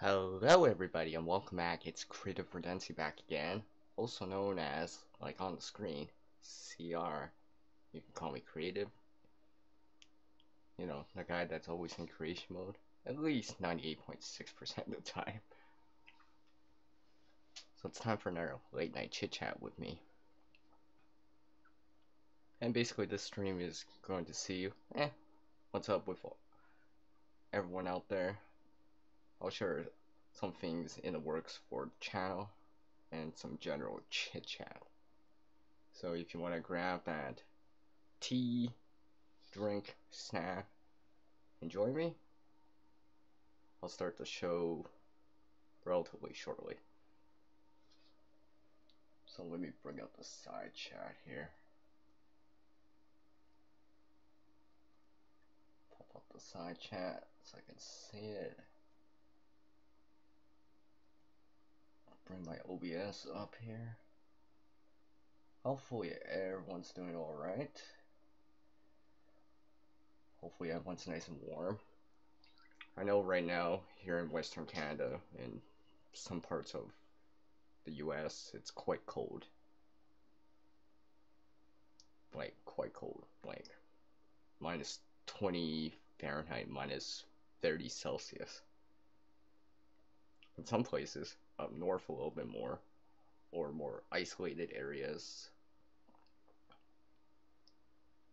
Hello everybody and welcome back. It's Creative Redundancy back again, also known as, like on the screen, CR. You can call me Creative. You know, the guy that's always in creation mode, at least 98.6% of the time. So it's time for another late night chit chat with me. And basically this stream is going to see, what's up with everyone out there. I'll share some things in the works for the channel and some general chit chat. So if you want to grab that tea, drink, snack, enjoy me, I'll start the show relatively shortly. So let me bring up the side chat here. Pop up the side chat so I can see it. Bring my OBS up here. Hopefully everyone's doing alright. Hopefully everyone's nice and warm. I know right now here in Western Canada and some parts of the US it's quite cold. Like quite cold. Like minus 20 Fahrenheit, minus 30 Celsius. In some places, up north a little bit more, or more isolated areas,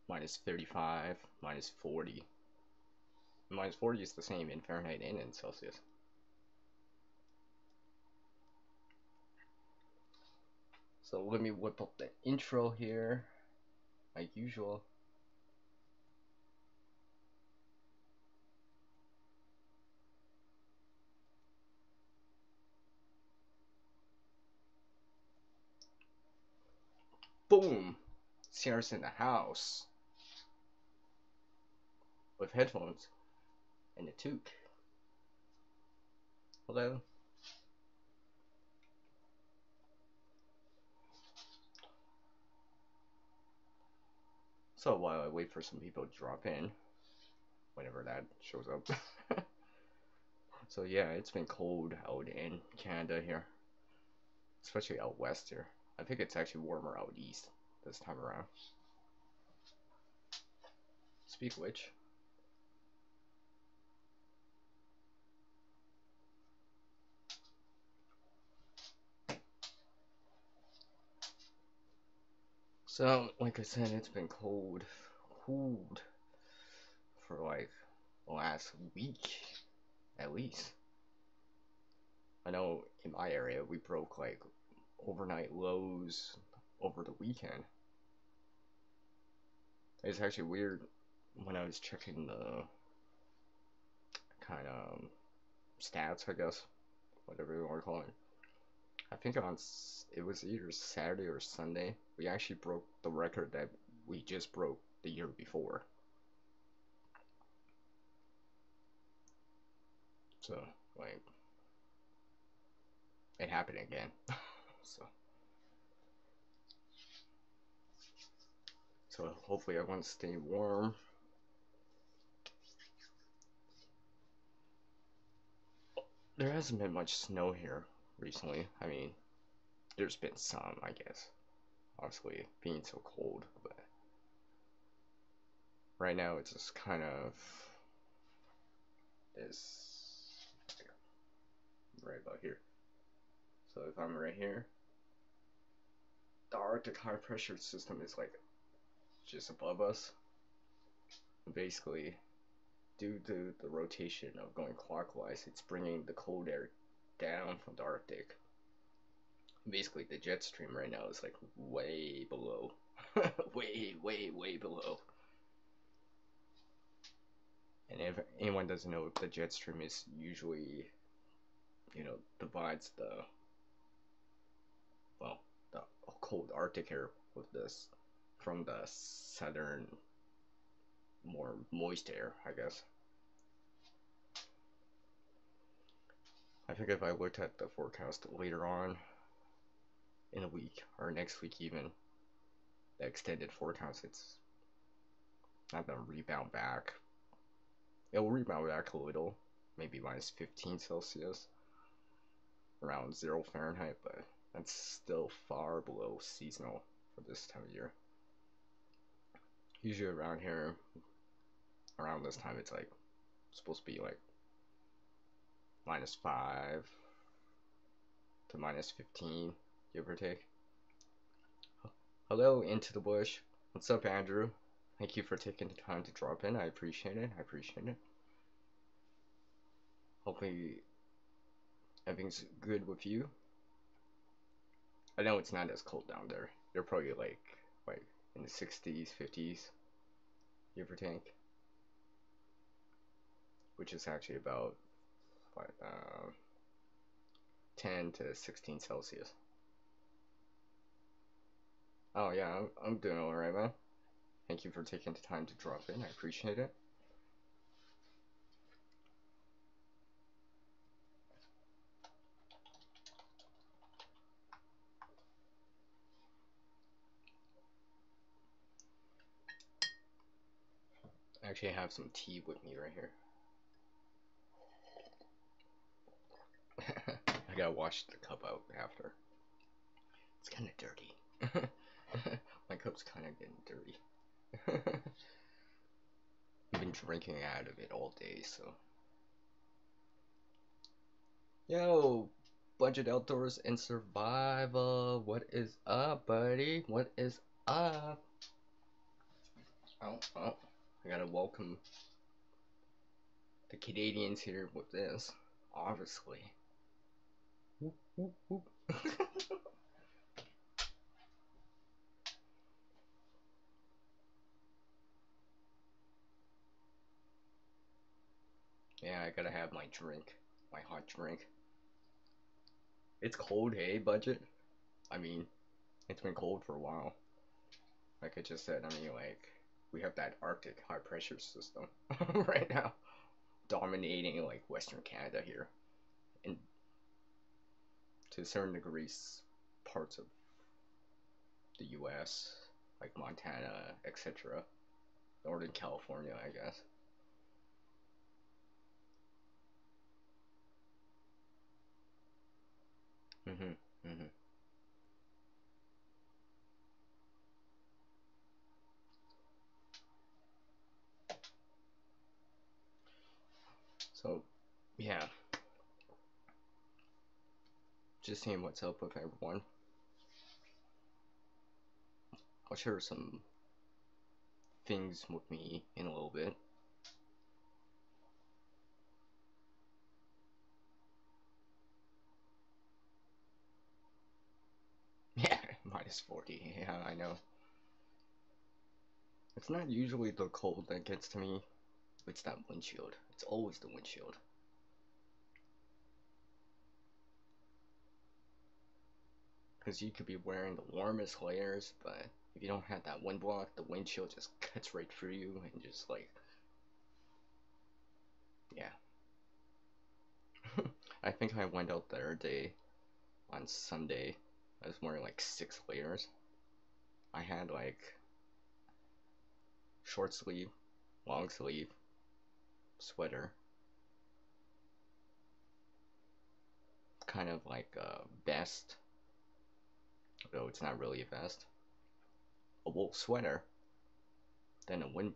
minus 35, minus 40. Minus 40 is the same in Fahrenheit and in Celsius. So let me whip up the intro here, like usual. Boom! CR's in the house. With headphones and a toque. Hello? So while I wait for some people to drop in, whenever that shows up. So yeah, it's been cold out in Canada here. Especially out west here. I think it's actually warmer out east this time around. Speak of which. So, like I said, it's been cold for like the last week, at least. I know in my area we broke like overnight lows over the weekend. It's actually weird when I was checking the kind of stats, I guess, whatever you want to call it. I think it was either Saturday or Sunday, we actually broke the record that we just broke the year before. So, like, it happened again. So hopefully everyone's staying warm. There hasn't been much snow here recently. I mean, there's been some, I guess. Obviously, being so cold, but right now it's just kind of this right about here. So if I'm right here, the Arctic high pressure system is like just above us. Basically, due to the rotation of going clockwise, it's bringing the cold air down from the Arctic. Basically, the jet stream right now is like way below. way below. And if anyone doesn't know, the jet stream is usually, divides the cold Arctic air with this from the southern, more moist air, I guess. I think if I looked at the forecast later on in a week, or next week even, the extended forecast, it's not gonna rebound back. It'll rebound back a little, maybe minus 15 Celsius, around 0 Fahrenheit, but that's still far below seasonal for this time of year. Usually around here, around this time, it's like supposed to be like -5 to -15, give or take. Hello, Into the Bush. What's up, Andrew? Thank you for taking the time to drop in. I appreciate it. I appreciate it. Hopefully, everything's good with you. I know it's not as cold down there. You're probably like in the 60s, 50s, give or take, which is actually about what 10 to 16 Celsius. Oh yeah, I'm doing alright, man. Thank you for taking the time to drop in. I appreciate it. I actually have some tea with me right here. I gotta wash the cup out after. It's kind of dirty. My cup's kind of getting dirty. I've been drinking out of it all day, so. Yo, Budget Outdoors and Survival. What is up, buddy? What is up? Oh, I gotta welcome the Canadians here with this, obviously. Whoop, whoop, whoop. Yeah, I gotta have my drink, my hot drink. It's cold, hey, Budget? I mean, it's been cold for a while. Like I just said, I mean, like, we have that Arctic high pressure system right now dominating, like, Western Canada here. And to certain degrees, parts of the US, like Montana, etc., Northern California, I guess. Mhm, mhm. So, yeah, just seeing what's up with everyone. I'll share some things with me in a little bit. Yeah, -40. Yeah, I know. It's not usually the cold that gets to me. It's that windshield. It's always the windshield. Because you could be wearing the warmest layers, but if you don't have that wind block, the windshield just cuts right through you and just like, yeah. I think I went out there a day on Sunday. I was wearing like 6 layers. I had like short sleeve, long sleeve, sweater, kind of like a vest, though it's not really a vest, a wool sweater, then a wind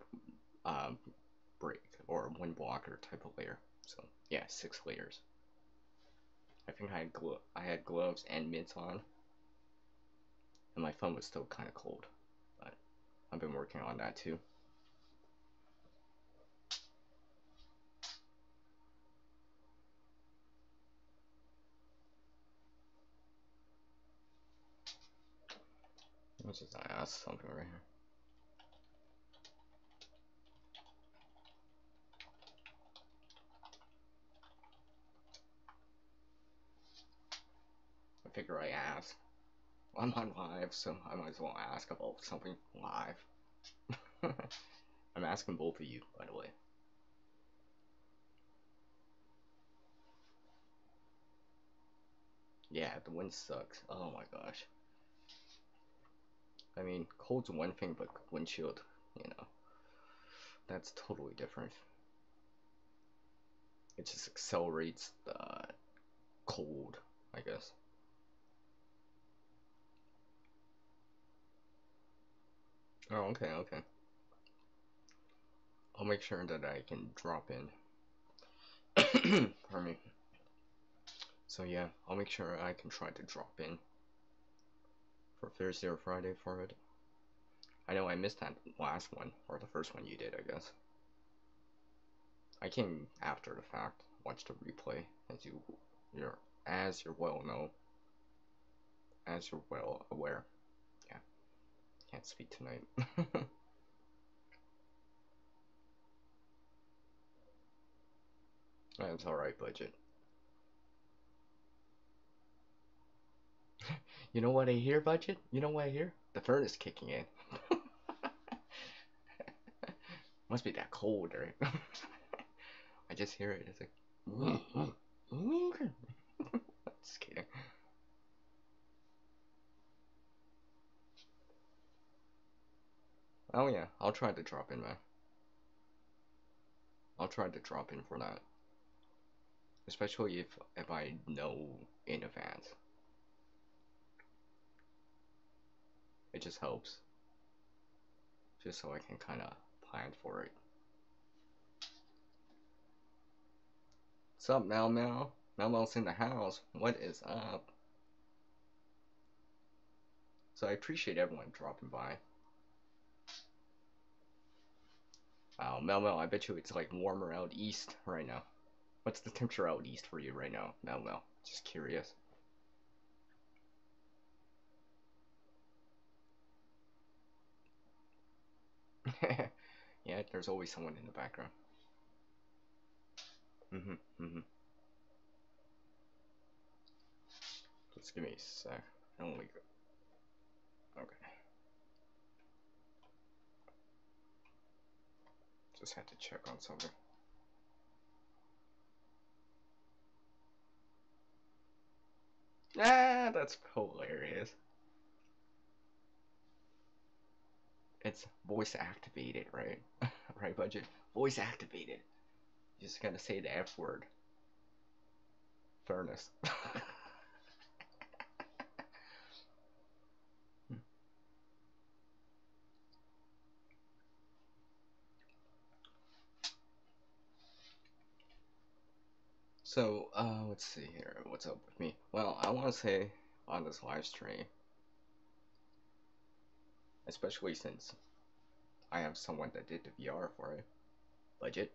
um, break or a wind blocker type of layer. So yeah, 6 layers. I think I had gloves and mitts on, and my phone was still kind of cold, but I've been working on that too. Let's just ask something right here. I figure I ask. I'm on live, so I might as well ask about something live. I'm asking both of you, by the way. Yeah, the wind sucks. Oh my gosh. I mean, cold's one thing, but windshield, you know, that's totally different. It just accelerates the cold I guess. Oh, okay, okay. I'll make sure that I can drop in. Pardon me. So yeah, I'll make sure I can try to drop in for Thursday or Friday for it. I know I missed that last one, or the first one you did, I guess. I came after the fact, watched the replay, as you're well know, as you're well aware. Yeah, can't speak tonight. That's alright, budget. You know what I hear, budget? You know what I hear? The furnace kicking in. Must be that cold, right? I just hear it. It's like, just kidding. Oh yeah, I'll try to drop in, man. I'll try to drop in for that, especially if I know in advance. It just helps, just so I can kind of plan for it. What's up, Mel Mel? Mel Mel's in the house. What is up? So I appreciate everyone dropping by. Wow, Mel Mel, I bet you it's like warmer out east right now. What's the temperature out east for you right now, Mel Mel? Just curious. Yeah, there's always someone in the background. Mm-hmm. Just give me a sec. Only go. Okay. Just had to check on something. Ah, that's hilarious. It's voice activated, right? Right, budget? Voice activated. You just gotta say the F word. Furnace. So, let's see here. What's up with me? Well, I want to say on this live stream, especially since I am someone that did the VR for it, budget.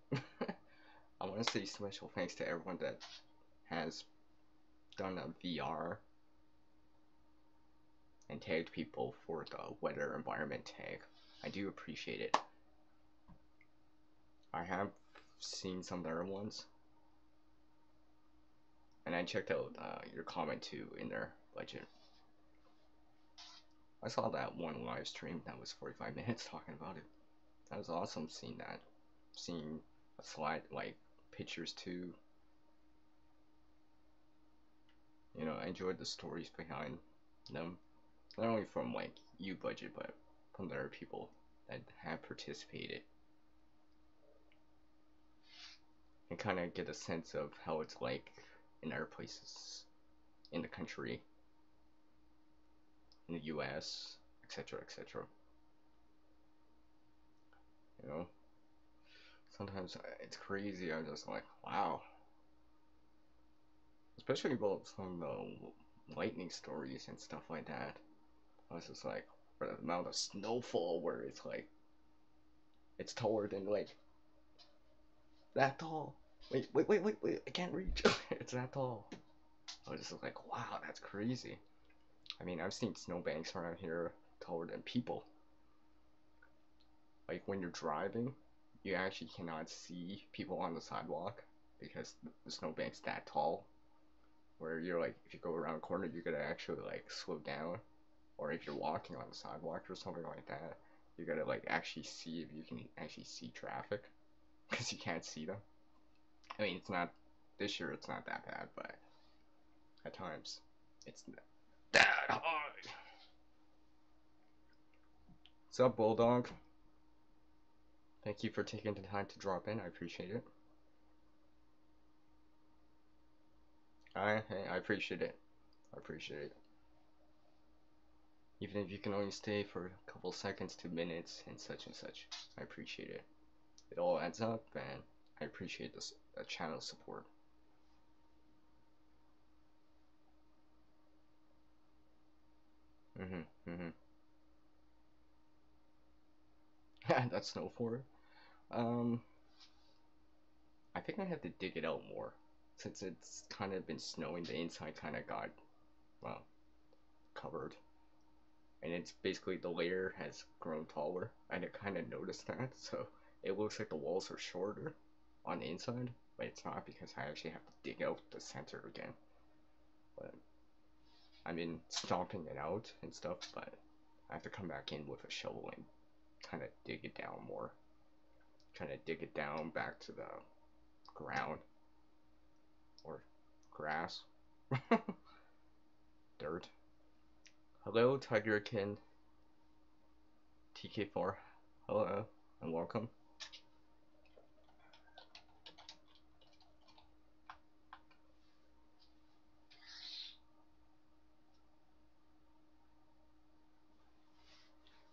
I want to say special thanks to everyone that has done a VR and tagged people for the weather environment tag. I do appreciate it. I have seen some other ones, and I checked out your comment too in their budget. I saw that one live stream that was 45 minutes talking about it. That was awesome seeing that. Seeing a slide, like pictures too. You know, I enjoyed the stories behind them. Not only from like you budget, but from the other people that have participated. And kind of get a sense of how it's like in other places in the country, in the US, etc., etc. You know, sometimes it's crazy. I'm just like, wow. Especially about some lightning stories and stuff like that. I was just like, for the amount of snowfall where it's like, it's taller than like that tall. Wait, I can't reach. It's that tall. I was just like, wow, that's crazy. I mean, I've seen snowbanks around here taller than people. Like when you're driving, you actually cannot see people on the sidewalk because the snowbank's that tall. Where you're like, if you go around a corner, you gotta actually like slow down. Or if you're walking on the sidewalk or something like that, you gotta like actually see if you can actually see traffic because you can't see them. I mean, it's not this year. It's not that bad, but at times it's that hard. What's up, Bulldog? Thank you for taking the time to drop in. I appreciate it. I appreciate it. I appreciate it. Even if you can only stay for a couple seconds to minutes and such, I appreciate it. It all adds up, and I appreciate this channel support. Mm-hmm. That's snow for it. Um, I think I have to dig it out more. Since it's kind of been snowing, the inside kind of got, well, covered. And it's basically the layer has grown taller. I kind of noticed that, so it looks like the walls are shorter on the inside, but it's not because I actually have to dig out the center again. But I mean, stomping it out and stuff, but I have to come back in with a shovel and kind of dig it down more. Kind of dig it down back to the ground or grass, dirt. Hello, Tigerkin TK4. Hello, and welcome.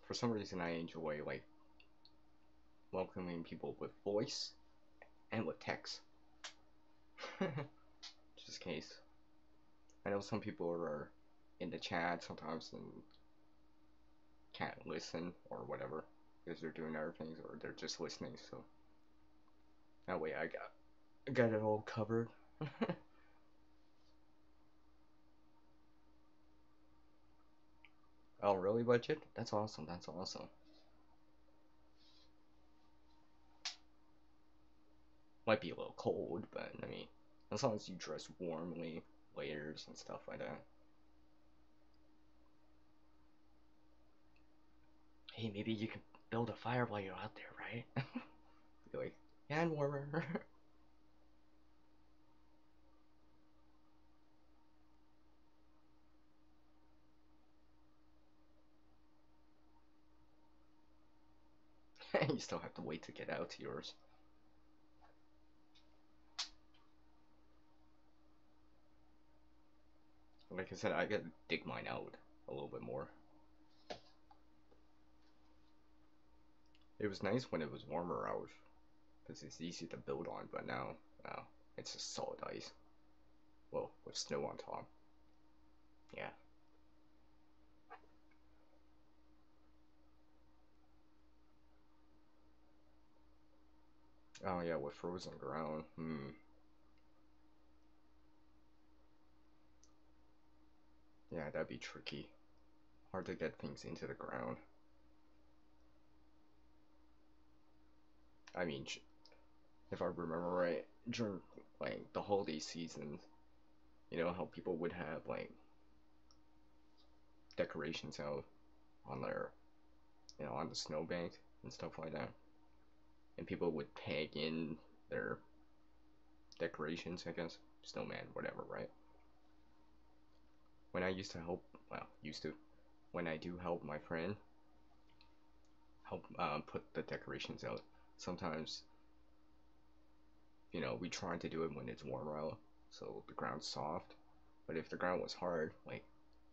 For some reason, I enjoy like welcoming people with voice and with text. Just in case. I know some people are in the chat sometimes and can't listen or whatever because they're doing other things or they're just listening. So that way I got it all covered. Oh, really, budget? That's awesome. That's awesome. Might be a little cold, but I mean, as long as you dress warmly, layers and stuff like that. Hey, maybe you can build a fire while you're out there, right? Be like, hand warmer. You still have to wait to get out to yours. Like I said, I gotta dig mine out a little bit more. It was nice when it was warmer out, because it's easy to build on, but now, it's just solid ice. Well, with snow on top. Yeah. Oh yeah, with frozen ground. Yeah, that'd be tricky. Hard to get things into the ground. I mean, if I remember right, during like the holiday season, you know how people would have like decorations out on their, on the snowbank and stuff like that, and people would tag in their decorations, I guess, snowman, whatever, right? When I used to help, well, used to, when I do help my friend help put the decorations out, sometimes, we try to do it when it's warmer out, so the ground's soft. But if the ground was hard, like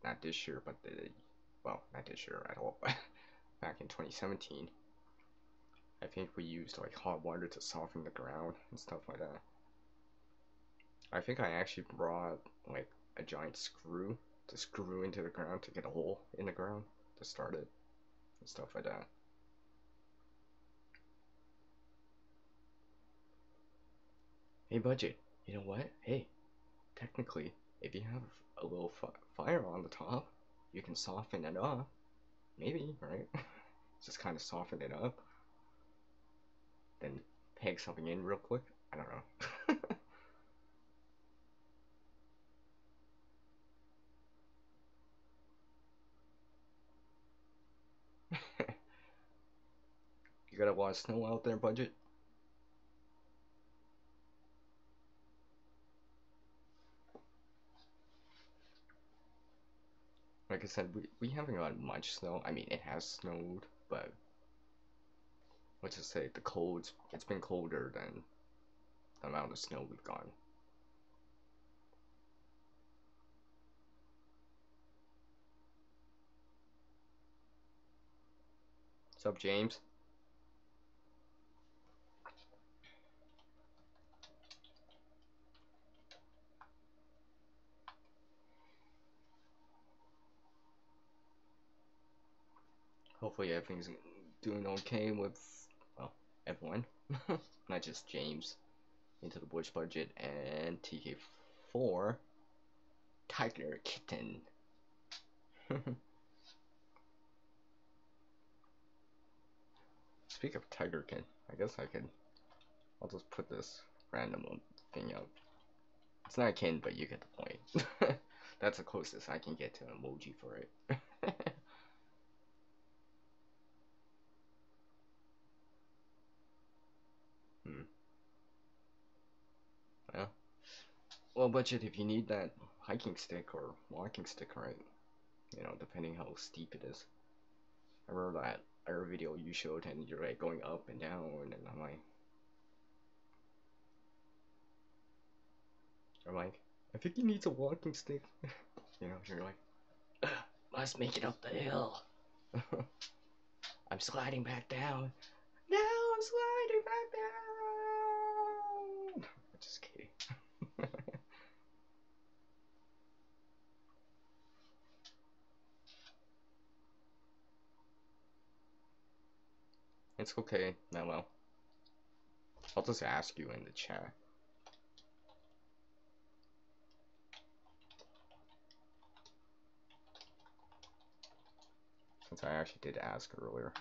not this year, but well, not this year at all, but back in 2017, I think we used like hot water to soften the ground and stuff like that. I think I actually brought like a giant screw to screw into the ground to get a hole in the ground to start it and stuff like that. Hey, budget, you know what? Hey, technically, if you have a little fire on the top, you can soften it up. Maybe, right? Just kind of soften it up. Then peg something in real quick. I don't know. You got a lot of snow out there, budget? Like I said, we haven't got much snow. I mean, it has snowed, but let's just say it's been colder than the amount of snow we've gotten. What's up, James? Hopefully everything's doing okay with, well, everyone. Not just James. Into the Bush budget and TK4 Tiger Kitten. Speak of Tiger Kitten, I guess I'll just put this random thing up. It's not a kitten, but you get the point. That's the closest I can get to an emoji for it. Hmm. Well, budget if you need that hiking stick or walking stick, right? You know, depending how steep it is. I remember that other video you showed, and you're like going up and down, and I'm like, I think he needs a walking stick. You know, you're like, must make it up the hill. I'm sliding back down. Now I'm sliding back down. Just kidding. It's okay, Melo. I'll just ask you in the chat. Since I actually did ask earlier.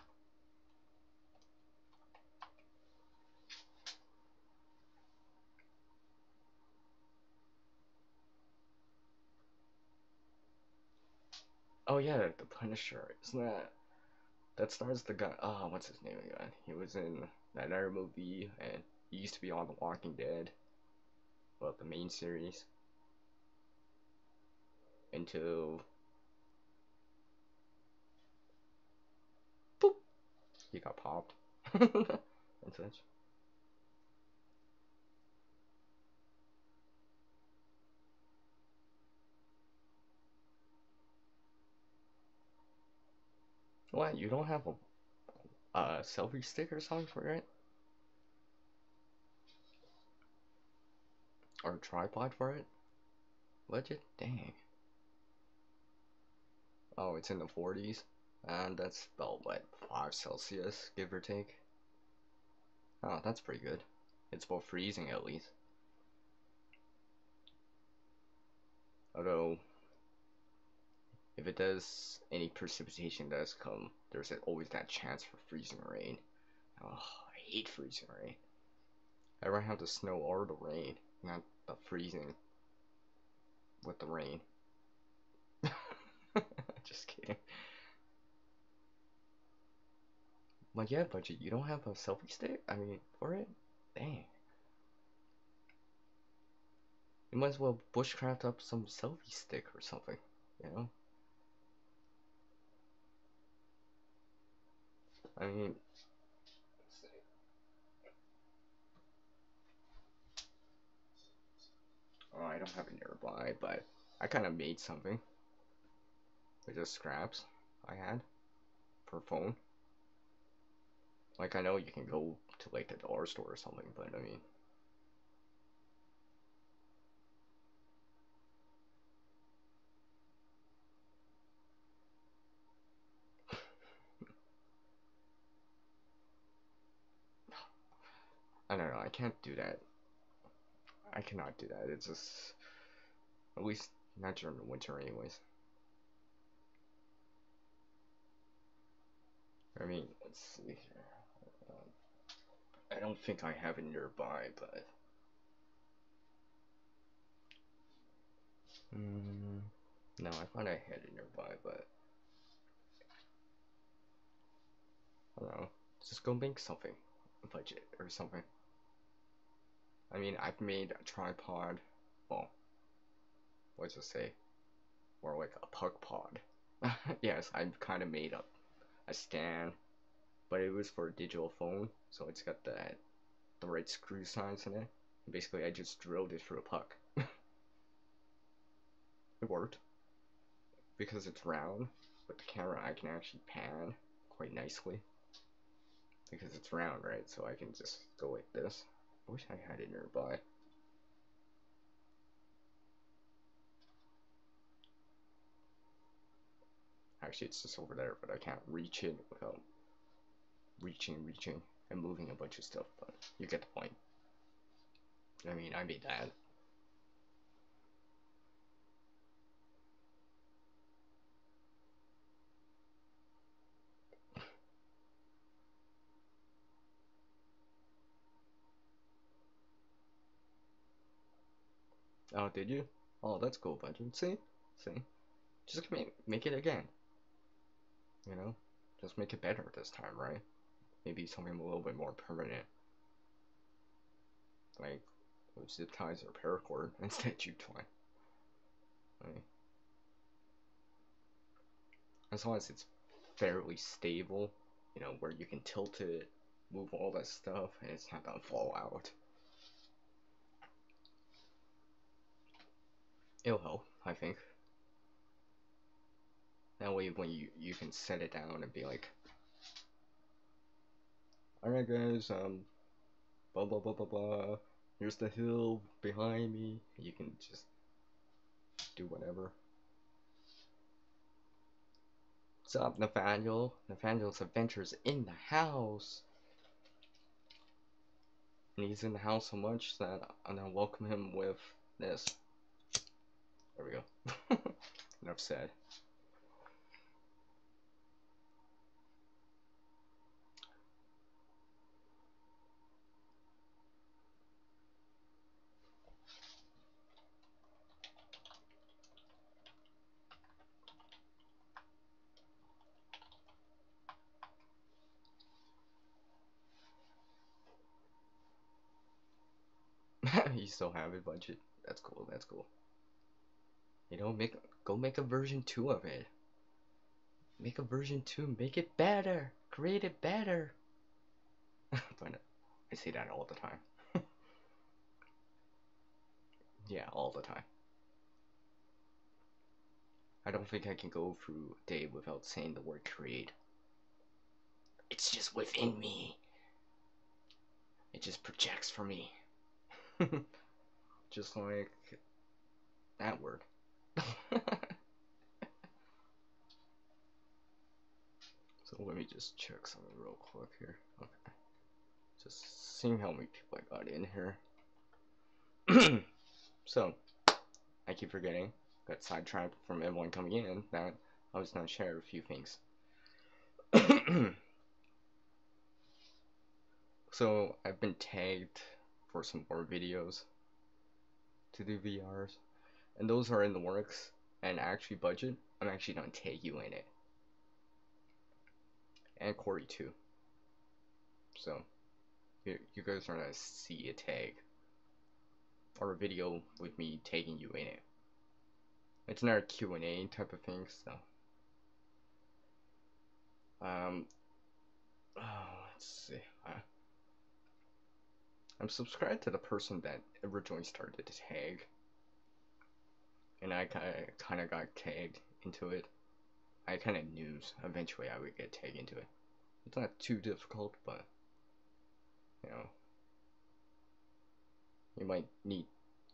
Oh yeah, the Punisher. Isn't that stars the guy? Oh, what's his name again? He was in that other movie, and he used to be on The Walking Dead. Well, the main series. Until boop, he got popped and such. What? You don't have a selfie stick or something for it? Or a tripod for it? Legit? Dang. Oh, it's in the 40s? And that's about, what, 5 Celsius, give or take? Oh, that's pretty good. It's about freezing at least. Although, if it does, any precipitation does come, there's always that chance for freezing rain. Oh, I hate freezing rain. I'd rather have the snow or the rain, not the freezing with the rain. Just kidding. But yeah, budget, you don't have a selfie stick? I mean, for it? Dang. You might as well bushcraft up some selfie stick or something, you know? I mean, oh, I don't have it nearby, but I kind of made something with just scraps I had for phone. Like, I know you can go to like the dollar store or something, but I mean, I don't know. I can't do that. I cannot do that. It's just, at least not during the winter, anyways. I mean, let's see here. I don't think I have it nearby, but no, I thought I had it nearby, but I don't know. Just go make something, budget or something. I mean, I've made a tripod. Well, let's just say more like a puck pod. Yes, I've kind of made a stand, but it was for a digital phone, so it's got the right screw size in it. Basically, I just drilled it through a puck. It worked because it's round. With the camera, I can actually pan quite nicely. because it's round, right? So I can just go like this. I wish I had it nearby. Actually, it's just over there, but I can't reach it without reaching, and moving a bunch of stuff, but you get the point. I mean, I made that. Oh, did you? Oh, that's cool, budget. See? Just make it again. You know? Just make it better this time, right? Maybe something a little bit more permanent. Like, zip ties or paracord instead of jute twine. Right? As long as it's fairly stable, you know, where you can tilt it, move all that stuff, and it's not gonna fall out. It'll help, I think. That way, when you can set it down and be like, alright guys, blah blah blah blah blah, here's the hill behind me, you can just do whatever. What's up, Nathaniel? Nathaniel's adventures in the house. And he's in the house so much that I'm gonna welcome him with this. There we go. Enough said. You still have it, budget. That's cool. That's cool. You know, go make a version 2 of it. Make a version 2. Make it better. Create it better. But I say that all the time. Yeah, all the time. I don't think I can go through a day without saying the word create. It's just within me. It just projects for me. Just like that word. So let me just check something real quick here. Okay. Just seeing how many people I got in here. So, I keep forgetting, got sidetracked from everyone coming in, that I was going to share a few things. So, I've been tagged for some more videos to do VRs, and those are in the works, and actually budget, I'm actually going to tag you in it. And Corey too. So, you guys are going to see a tag, or a video with me tagging you in it. It's not a Q&A type of thing, so. Let's see. I'm subscribed to the person that originally started the tag, and I kind of got tagged into it. I kind of knew eventually I would get tagged into it. It's not too difficult, but you know, you might need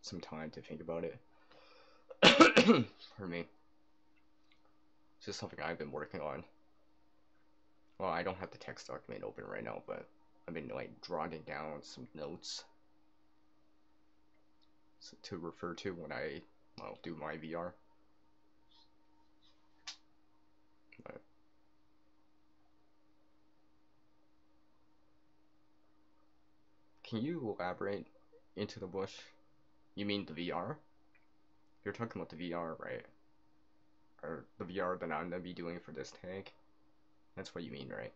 some time to think about it. For me, it's just something I've been working on. Well, I don't have the text document open right now, but I've been like jotting down some notes to refer to when I do my VR. But can you elaborate into the bush? You mean the VR? You're talking about the VR, right? Or the VR that I'm gonna be doing for this tag? That's what you mean, right?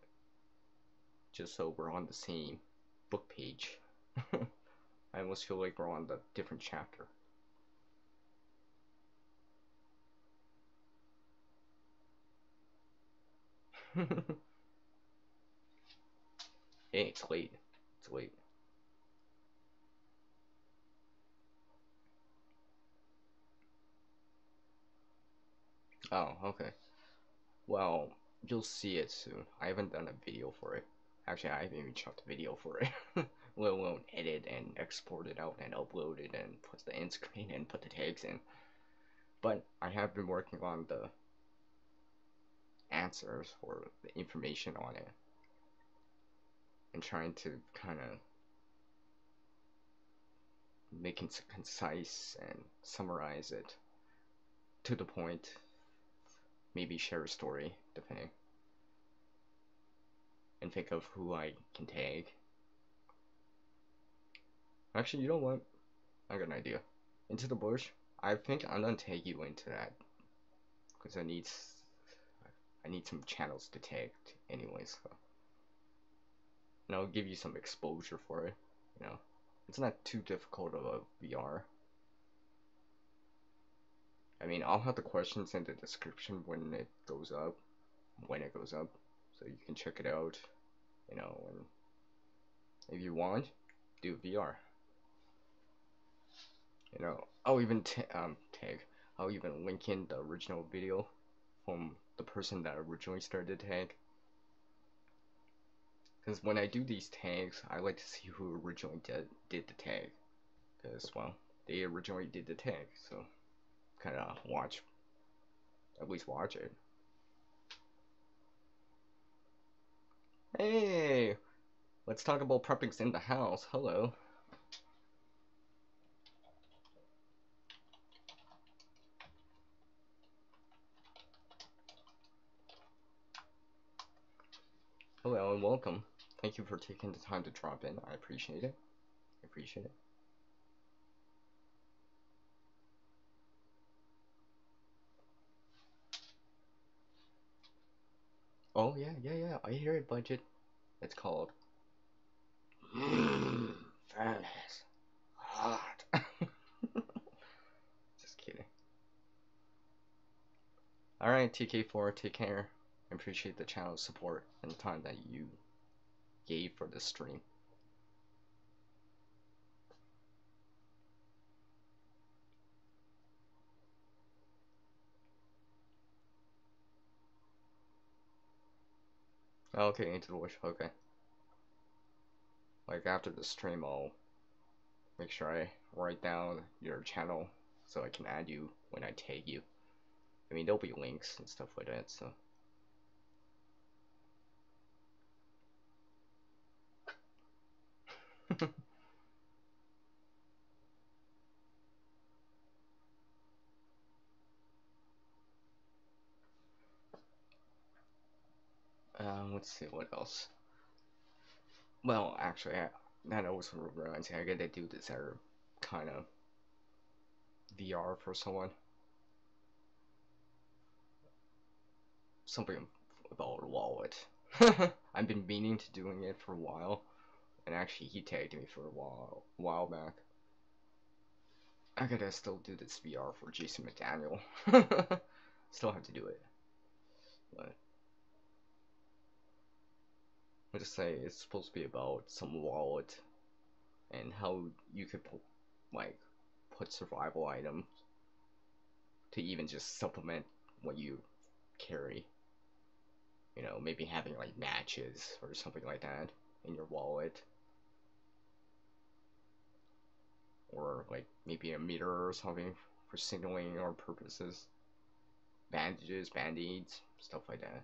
Just so we're on the same book page. I almost feel like we're on the different chapter. Hey, it's late. It's late. Oh, okay. Well, you'll see it soon. I haven't done a video for it. Actually, I haven't even shot the video for it, let alone edit and export it out and upload it and put the end screen and put the tags in. But I have been working on the answers or the information on it and trying to kind of make it concise and summarize it to the point. Maybe share a story, depending, and think of who I can tag. Actually, you know what? I got an idea. Into the bush. I think I'm gonna tag you into that because I need some channels to tag anyways. So. And I'll give you some exposure for it. You know, it's not too difficult of a VR. I mean, I'll have the questions in the description when it goes up, so you can check it out. You know, and if you want, do VR. You know, I'll even tag. I'll even link in the original video from the person that originally started the tag. Because when I do these tags, I like to see who originally did the tag. Because, well, they originally did the tag, so kind of at least watch it. Hey, let's talk about preppings in the house. Hello. Hello and welcome. Thank you for taking the time to drop in. I appreciate it. I appreciate it. Oh yeah. I hear it, budget. It's called Furnace Hot. Just kidding. Alright, TK4, take care. I appreciate the channel's support and the time that you gave for this stream. Okay, into the wish. Okay. Like after the stream, I'll make sure I write down your channel so I can add you when I tag you. I mean, there'll be links and stuff like that, so. Let's see what else. Well, actually, that also reminds me, I gotta do this other kind of VR for someone. Something about a wallet. I've been meaning to doing it for a while, and actually he tagged me for a while back. I gotta still do this VR for Jason McDaniel. Still have to do it, but I'll just say it's supposed to be about some wallet and how you could put survival items to even just supplement what you carry. You know, maybe having like matches or something like that in your wallet. Or like maybe a mirror or something for signaling or purposes. Bandages, band-aids, stuff like that.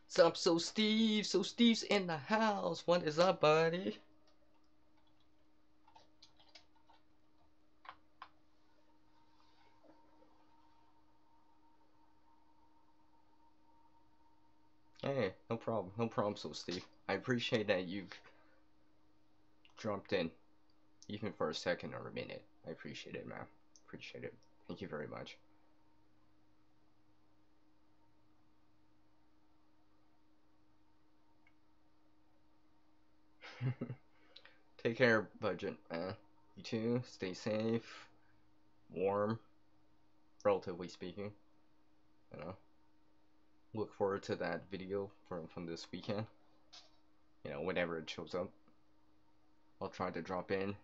What's up, So Steve? So Steve's in the house. What is up, buddy? Hey, no problem, So Steve. I appreciate that you've jumped in, even for a second or a minute. I appreciate it, man. Appreciate it. Thank you very much. Take care, budget, man. You too. Stay safe, warm, relatively speaking. You know. Look forward to that video from this weekend. You know, whenever it shows up, I'll try to drop in,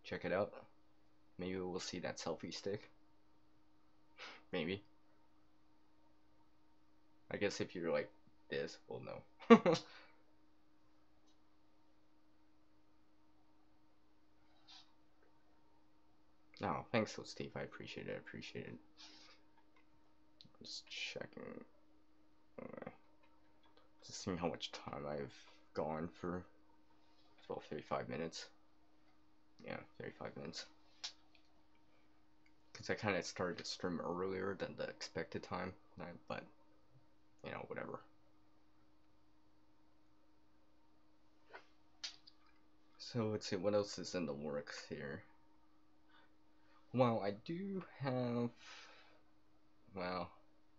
check it out. Maybe we'll see that selfie stick. Maybe. I guess if you're like this, well, no. No, thanks, so Steve. I appreciate it. I appreciate it. Just checking. Just seeing how much time I've gone for. It's about 35 minutes. Yeah, 35 minutes. Because I kind of started to stream earlier than the expected time, but, you know, whatever. So let's see, what else is in the works here? Well, I do have, well,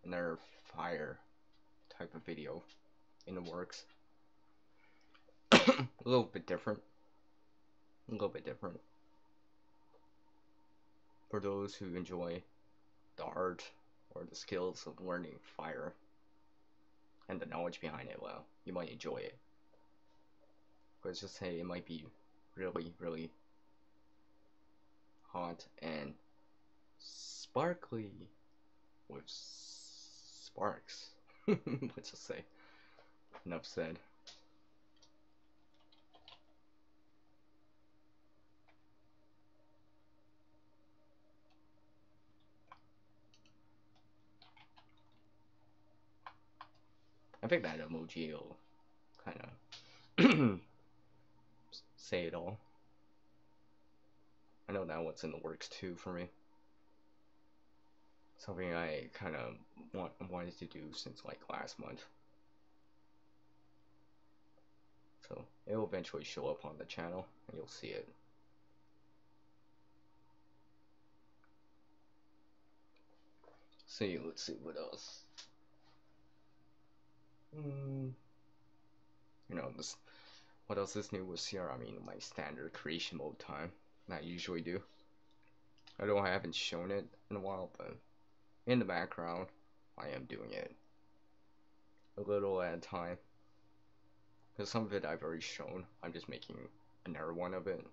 another fire type of video in the works. A little bit different. A little bit different. For those who enjoy the art or the skills of learning fire and the knowledge behind it, well, you might enjoy it. Let's just say it might be really, really hot and sparkly with sparks. Let's just say. Enough said. I think that emoji will kind of say it all. I know that what's in the works too for me. Something I kind of wanted to do since like last month. So it will eventually show up on the channel and you'll see it. See, let's see what else. You know, this. What else is new with here? I mean, my standard creation mode time that I usually do. Although I haven't shown it in a while, but in the background, I am doing it a little at a time. Because some of it I've already shown. I'm just making another one of it.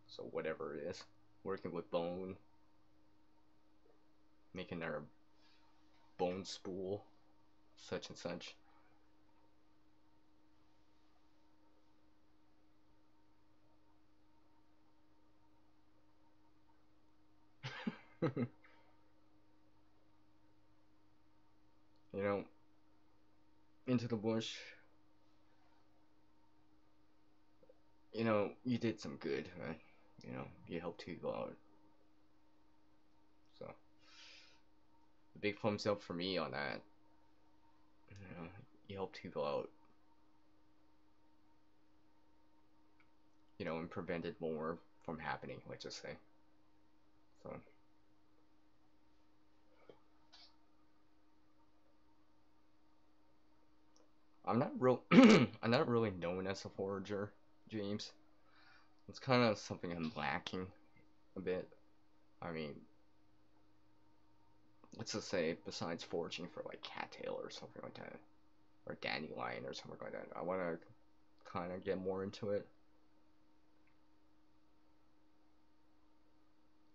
So whatever it is, working with bone, making another bone spool, such and such. You know, Into the Bush, you know, you did some good, right? You know, you helped people out. So, a big thumbs up for me on that. You know, you helped people out. You know, and prevented more from happening, let's just say. So, I'm not real, I'm not really known as a forager, James. It's kind of something I'm lacking a bit. I mean, let's just say, besides foraging for like cattail or something like that, or dandelion or something like that, I want to kind of get more into it.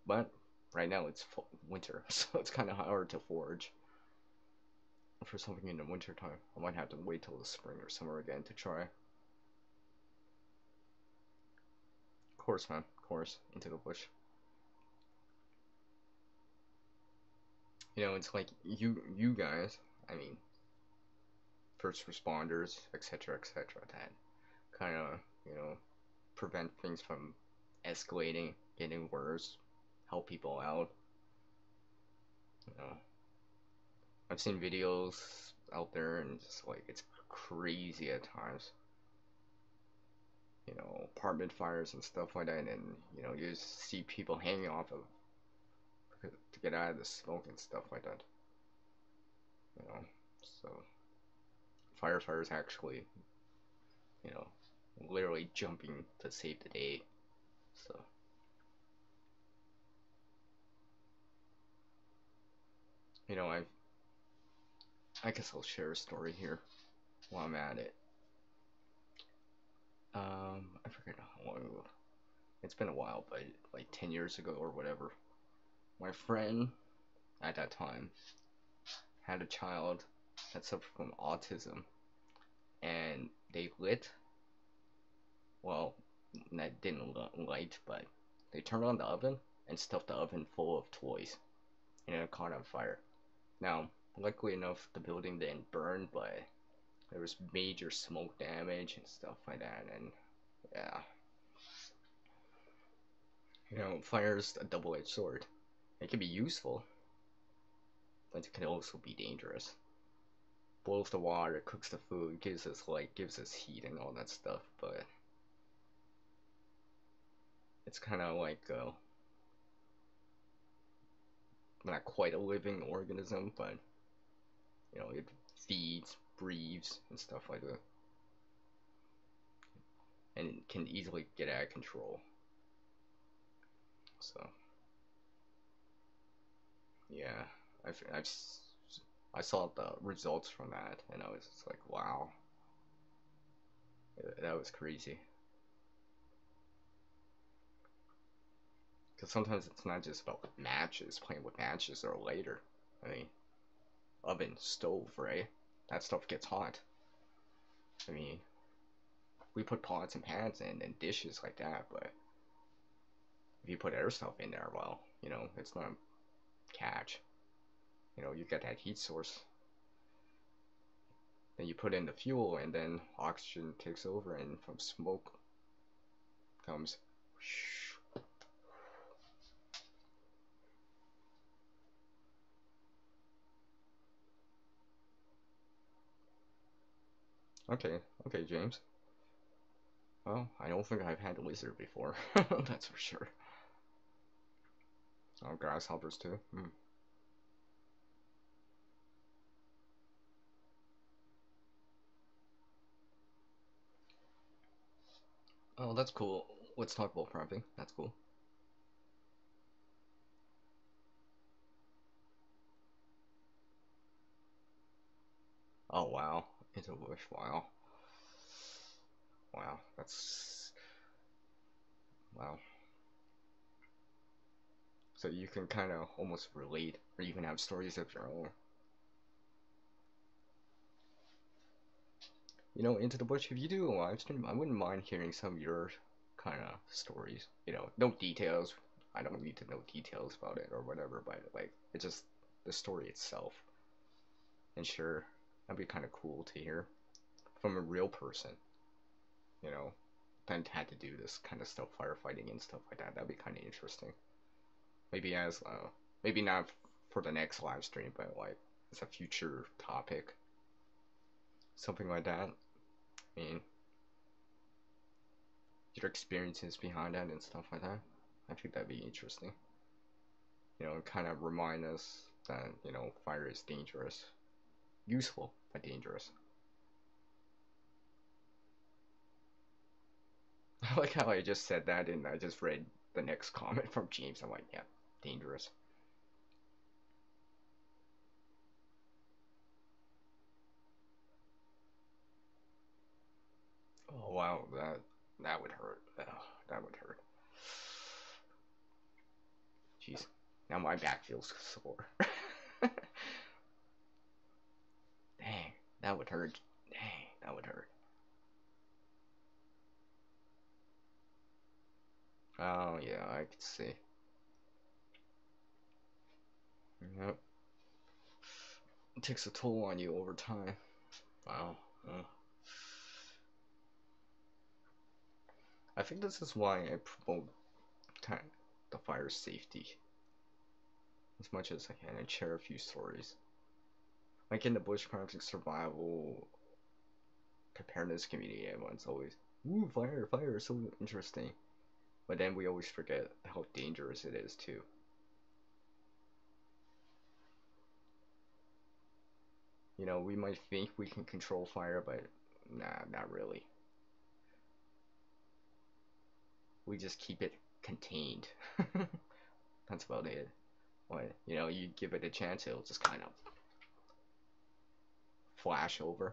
But right now it's winter, so it's kind of hard to forage for something in the winter time. I might have to wait till the spring or summer again to try. Of course, man. Of course, Into the Bush. You know, it's like you guys. I mean, first responders, etc., etc. That kind of, you know, prevent things from escalating, getting worse, help people out. You know, I've seen videos out there and just like it's crazy at times. You know, apartment fires and stuff like that, and you know, you just see people hanging off of to get out of the smoke and stuff like that. You know, so firefighters actually, you know, literally jumping to save the day. So, you know, I guess I'll share a story here while I'm at it. I forget how long ago. It's been a while, but like 10 years ago or whatever. My friend at that time had a child that suffer from autism, and they lit, well, that didn't light, but they turned on the oven and stuffed the oven full of toys, and it caught on fire. Now, luckily enough, the building didn't burn, but there was major smoke damage and stuff like that, and yeah, fire's a double-edged sword. It can be useful, but it can also be dangerous. Boils the water, cooks the food, gives us light, gives us heat, and all that stuff, but it's kind of like not quite a living organism, but it feeds, breathes, and stuff like that, and it can easily get out of control. So yeah, I've I saw the results from that, and I was just like, wow, that was crazy. Because sometimes it's not just about matches, playing with matches or later. I mean, oven, stove, right? That stuff gets hot. I mean, we put pots and pans in and dishes like that, but if you put other stuff in there, well, it's not catch. You get that heat source. Then you put in the fuel, and then oxygen takes over, and from smoke comes. Okay, okay, James. Well, I don't think I've had a lizard before. That's for sure. Oh, grasshoppers too. Hmm. Oh, that's cool. Let's talk about prepping. That's cool. Oh wow, into a bush. Wow, wow. That's wow. So you can kind of almost relate, or you can have stories of your own. Into the bush. If you do a live stream, I wouldn't mind hearing some of your kind of stories. No details. I don't need to know details about it or whatever, but like it's just the story itself. And sure, that'd be kind of cool to hear from a real person. You know, then had to do this kind of stuff, firefighting and stuff like that. That'd be kind of interesting. Maybe maybe not for the next live stream, but like as a future topic, something like that. I mean, your experiences behind that and stuff like that. I think that'd be interesting. Kind of remind us that fire is dangerous, useful but dangerous. I like how I just said that and I just read the next comment from James. I'm like, yeah, dangerous. Oh wow, that would hurt. Oh, that would hurt. Jeez, now my back feels sore. Dang, that would hurt. Dang, that would hurt. Oh yeah, I could see. Yep. It takes a toll on you over time. Wow. I think this is why I promote the fire safety as much as I can and share a few stories. Like in the bushcraft survival preparedness community, everyone's always, ooh, fire is so interesting. But then we always forget how dangerous it is too. We might think we can control fire, but nah, not really. We just keep it contained. That's about it. When you give it a chance, it'll just kind of flash over,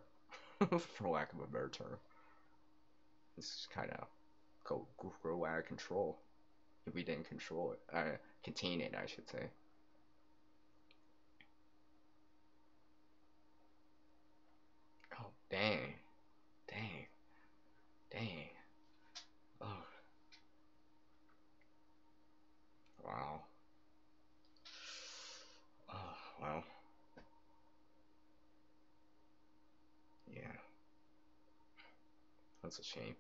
for lack of a better term. It's kind of grow out of control if we didn't control it, contain it, I should say. That's a shame.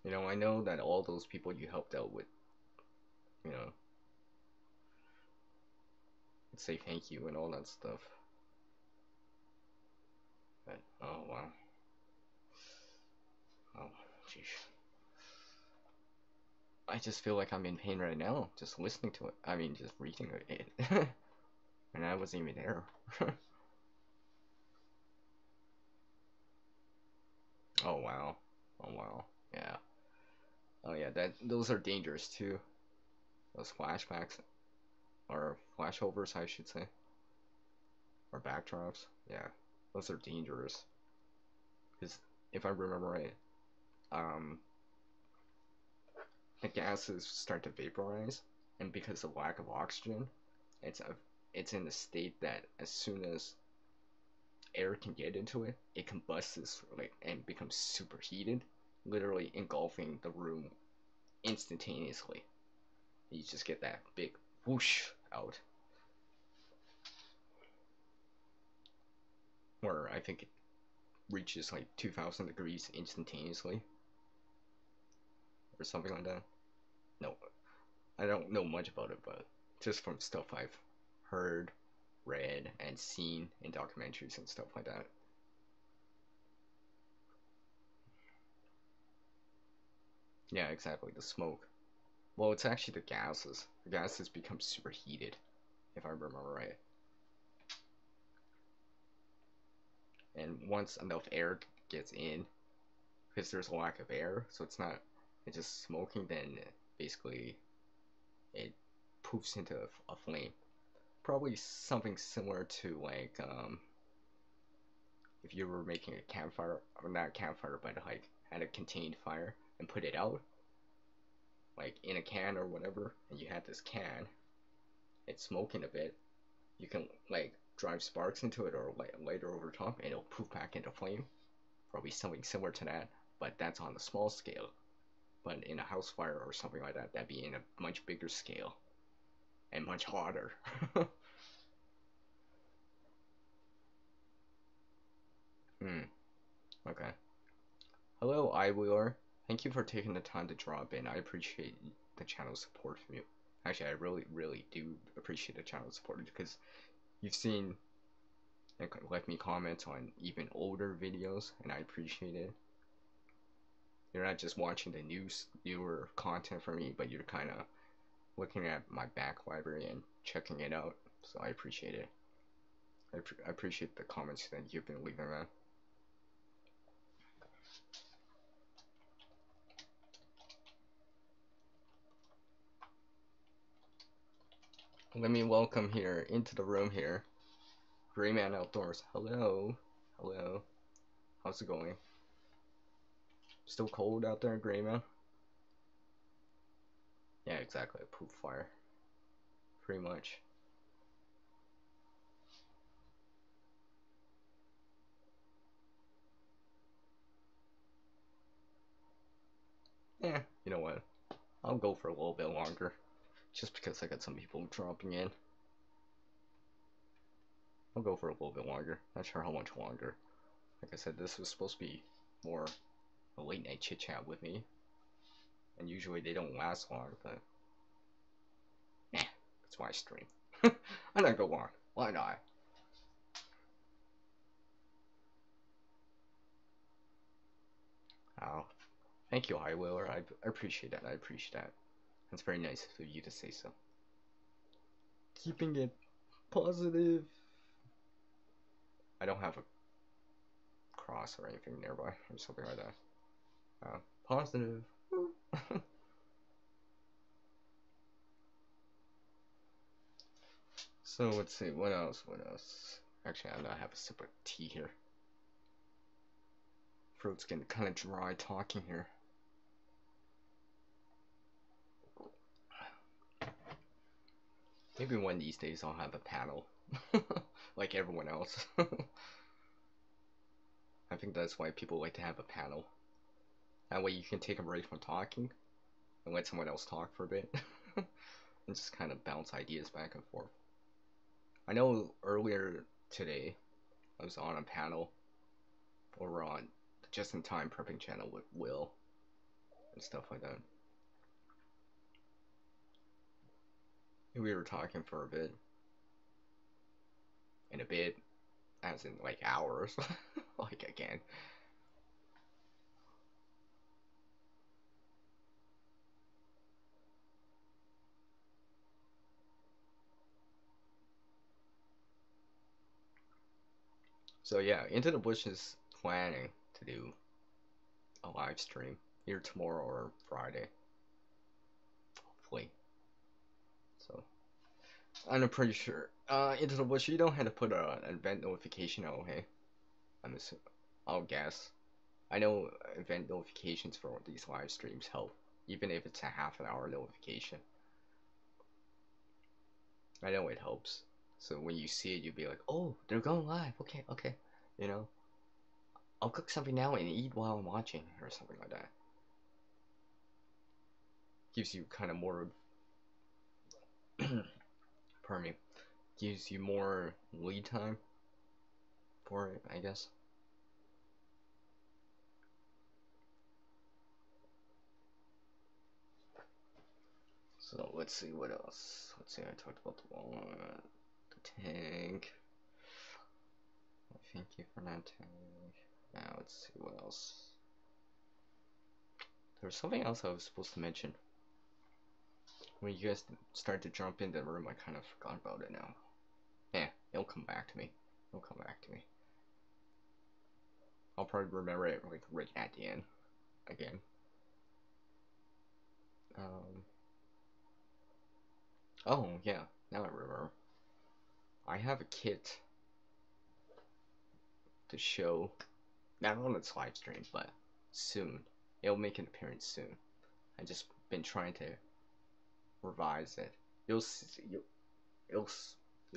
You know, I know that all those people you helped out with, you know, say thank you and all that stuff. But, oh wow. Oh, jeez. I just feel like I'm in pain right now, just listening to it. I mean, just reading it. And I wasn't even there. Oh wow. Oh wow. Yeah. Oh yeah, those are dangerous too. Those flashbacks or flashovers, I should say, or backdrops. Yeah, those are dangerous. Because if I remember right, um, the gases start to vaporize, and because of lack of oxygen, it's in a state that as soon as air can get into it, it combusts like and becomes superheated, literally engulfing the room instantaneously. You just get that big whoosh out, where I think it reaches like 2,000 degrees instantaneously, or something like that. No, I don't know much about it, but just from stuff I've heard, read, and seen in documentaries and stuff like that. Yeah, exactly, the smoke. Well, it's actually the gases. The gases become superheated, if I remember right. And once enough air gets in, because there's a lack of air, so it's just smoking, then basically it poofs into a flame. Probably something similar to like if you were making a campfire, or not a campfire, but like had a contained fire and put it out, like in a can or whatever, and you had this can, it's smoking a bit, you can like drive sparks into it or lighter over top, and it'll poof back into flame. Probably something similar to that, but that's on a small scale. But in a house fire or something like that, that'd be in a much bigger scale and much hotter. Hmm. Okay. Hello, iWheeler. Thank you for taking the time to drop in. I appreciate the channel support from you. Actually, I really, really do appreciate the channel support because you've seen and left me comments on even older videos, and I appreciate it. You're not just watching the newer content from me, but you're kind of looking at my back library and checking it out. So I appreciate it. I appreciate the comments that you've been leaving, man. Let me welcome here into the room here, Grayman Outdoors. Hello, hello. How's it going? Still cold out there, Grayman? Yeah, exactly. A poop fire, pretty much. Yeah, you know what? I'll go for a little bit longer, just because I got some people dropping in. I'll go for a little bit longer. Not sure how much longer. Like I said, this was supposed to be more a late night chit chat with me, and usually they don't last long, but it's my stream. I'm not go on. Why not? Oh, thank you, High Wheeler. I appreciate that. I appreciate that. That's very nice of you to say so. Keeping it positive. I don't have a cross or anything nearby or something like that. Positive. So let's see, what else? What else? Actually, I'm gonna have a sip of tea here. Throat's getting kind of dry talking here. Maybe one of these days I'll have a panel, like everyone else. I think that's why people like to have a panel. That way you can take a break from talking and let someone else talk for a bit, and just kind of bounce ideas back and forth. I know earlier today I was on a panel over on the Just in Time Prepping channel with Will and stuff like that. And we were talking for a bit. And a bit, as in like hours. Like again. So yeah, Into the Bush is planning to do a live stream either tomorrow or Friday, hopefully. So I'm pretty sure. Into the Bush, you don't have to put an event notification on, hey? I'm assuming. I'll guess. I know event notifications for these live streams help, even if it's a half an hour notification. I know it helps. So when you see it, you'll be like, oh, they're going live. Okay, okay. You know, I'll cook something now and eat while I'm watching, or something like that. Gives you kind of more, pardon me, gives you more lead time for it, I guess. So let's see what else. Let's see, I talked about the walnut, the tank. Thank you for that tank. Now let's see what else. There was something else I was supposed to mention. When you guys start to jump in the room, I kind of forgot about it now. Yeah, it'll come back to me. It'll come back to me. I'll probably remember it like right at the end. Again. Oh yeah, now I remember. I have a kit to show, not on its live stream, but soon. It'll make an appearance soon. I just been trying to revise it. You'll see, you'll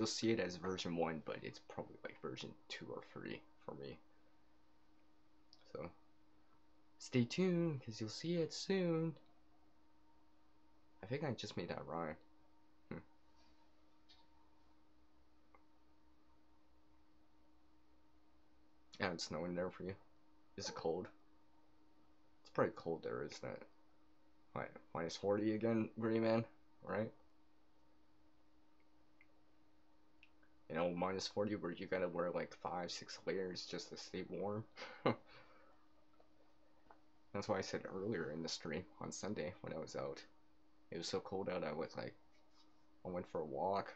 see it as version 1, but it's probably like version 2 or 3 for me. So stay tuned, because you'll see it soon. I think I just made that rhyme. Yeah, it's snowing there for you. Is it cold? It's pretty cold there, isn't it? What, minus 40 again, Gray Man? Right? You know, minus 40 where you gotta wear like 5-6 layers just to stay warm. That's why I said earlier in the stream on Sunday when I was out. It was so cold out, I went for a walk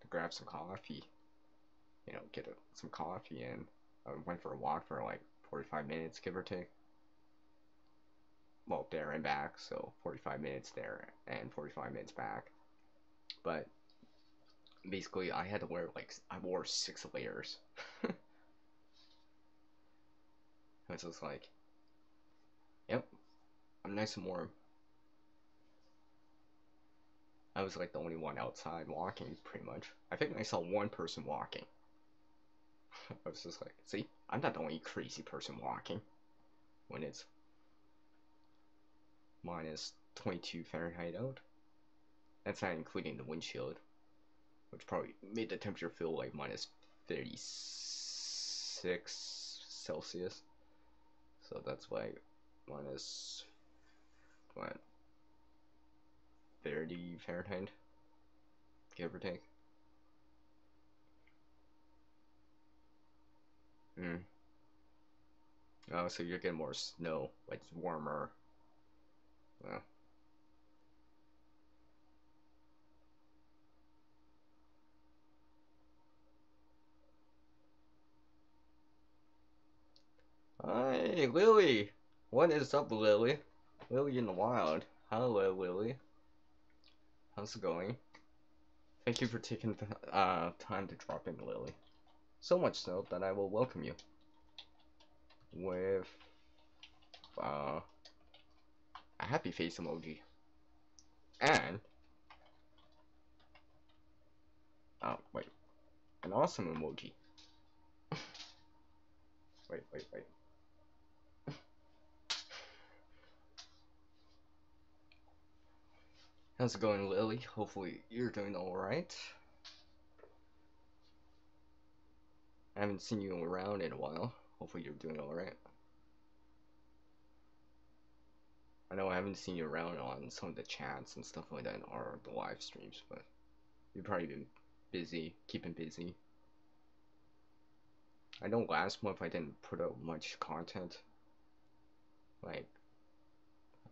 to grab some coffee. You know, get some coffee, and I went for a walk for like 45 minutes, give or take. Well, there and back, so 45 minutes there and 45 minutes back. But basically, I had to wear I wore 6 layers. I was just like, yep, I'm nice and warm. I was like the only one outside walking, pretty much. I think I saw one person walking. I was just like, see, I'm not the only crazy person walking when it's minus 22 Fahrenheit out. That's not including the windshield, which probably made the temperature feel like minus 36 Celsius. So that's like minus, what, 30 Fahrenheit, give or take. Oh, so you're getting more snow, like it's warmer. Well. Hey, Lily! What is up, Lily? Lily in the wild. Hello, Lily. How's it going? Thank you for taking the time to drop in, Lily. So much so that I will welcome you with a happy face emoji and wait, an awesome emoji. Wait. How's it going, Lily? Hopefully you're doing all right. I haven't seen you around in a while. Hopefully you're doing alright. I know I haven't seen you around on some of the chats and stuff like that or the live streams, but you've probably been busy, keeping busy. I know last month I didn't put out much content, like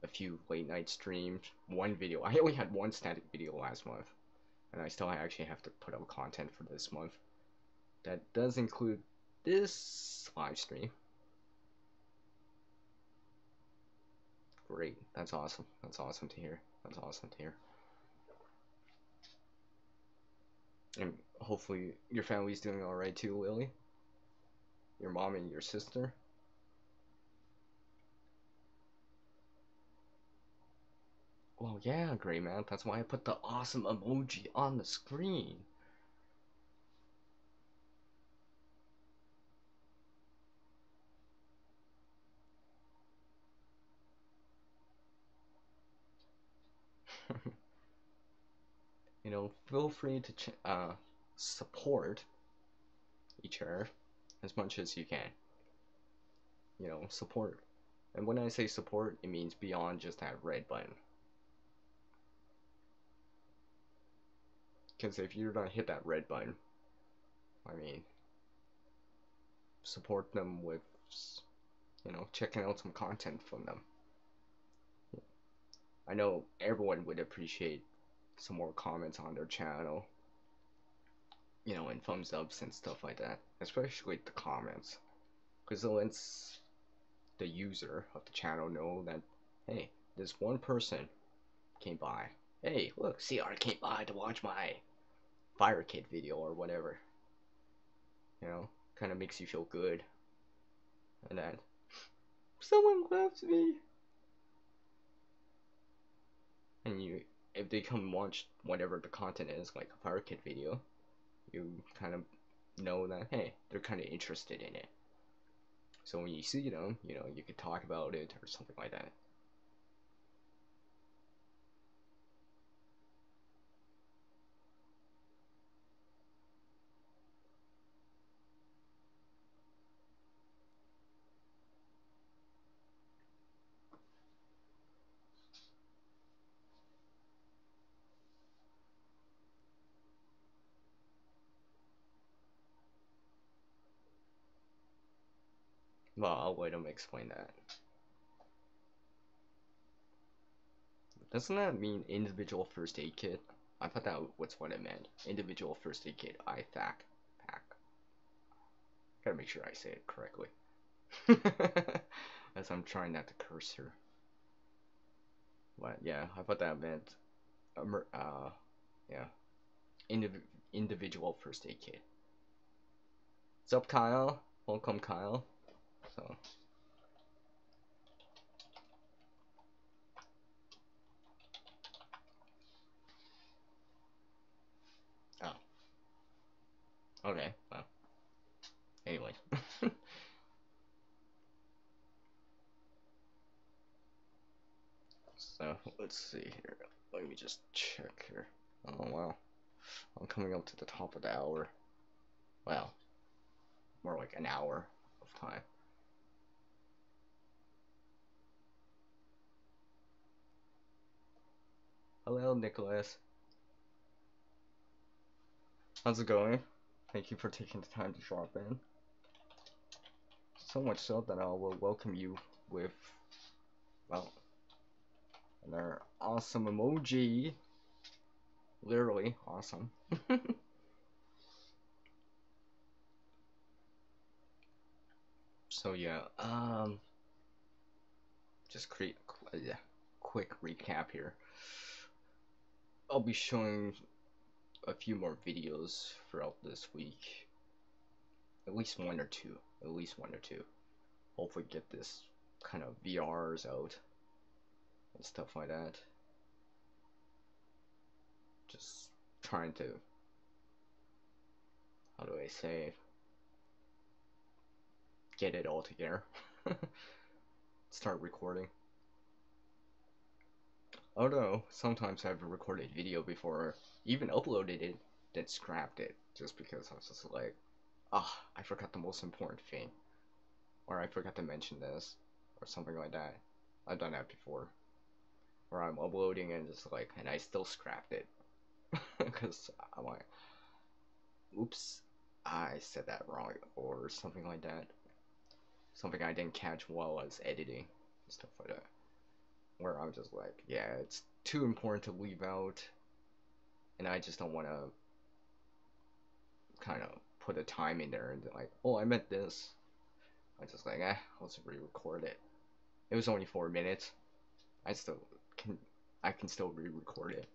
a few late night streams, one video. I only had one static video last month, and I still actually have to put out content for this month. That does include this live stream. Great, that's awesome. That's awesome to hear. That's awesome to hear. And hopefully your family's doing alright too, Lily. Your mom and your sister. Well, yeah, great man. That's why I put the awesome emoji on the screen. You know, feel free to support each other as much as you can. You know, support. And when I say support, it means beyond just that red button. Because if you're gonna hit that red button, I mean, support them with, you know, checking out some content from them. I know everyone would appreciate some more comments on their channel, you know, and thumbs ups and stuff like that, especially the comments, because it lets the user of the channel know that, hey, this one person came by. Hey, look, CR came by to watch my Fire Kid video or whatever. You know, kind of makes you feel good. And that someone loves me. And you, if they come watch whatever the content is, like a Fire Kid video, you kind of know that, hey, they're kind of interested in it. So when you see them, you know, you could talk about it or something like that. Well, I'll let them explain that. Doesn't that mean individual first aid kit? I thought that was what it meant. Individual first aid kit, IFAC pack. Gotta make sure I say it correctly. As I'm trying not to curse her. But yeah, I thought that meant, yeah, individual first aid kit. What's up, Kyle? Welcome, Kyle. So. Oh. Okay, well. Anyway. So, let's see here. Let me just check here. Oh, wow. I'm coming up to the top of the hour. Well, more like an hour of time. Hello, Nicholas. How's it going? Thank you for taking the time to drop in. So much so that I will welcome you with, well, another awesome emoji. Literally awesome. So yeah, just create a quick recap here. I'll be showing a few more videos throughout this week. At least one or two. At least one or two. Hopefully get this kind of VRs out and stuff like that. Just trying to, how do I say, get it all together. Start recording. Although sometimes I've recorded video before, even uploaded it, then scrapped it just because I was just like, Ah, I forgot the most important thing. Or I forgot to mention this. Or something like that. I've done that before. Where I'm uploading and just like, and I still scrapped it. Because I'm like, oops, I said that wrong. Or something like that. Something I didn't catch while I was editing. Stuff like that. Where I'm just like, yeah, it's too important to leave out. And I just don't want to kind of put a time in there and like, oh, I meant this. I just like, let's re-record it. It was only 4 minutes. I still can, I can still re-record it.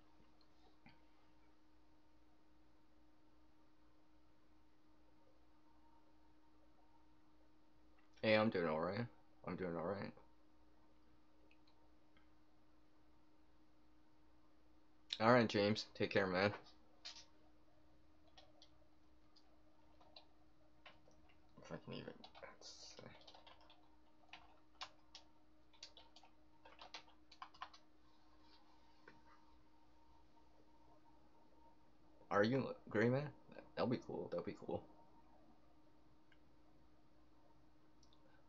Hey, I'm doing alright. I'm doing alright. Alright, James. Take care, man. If I can even. Are you gray, man? That'll be cool. That'll be cool.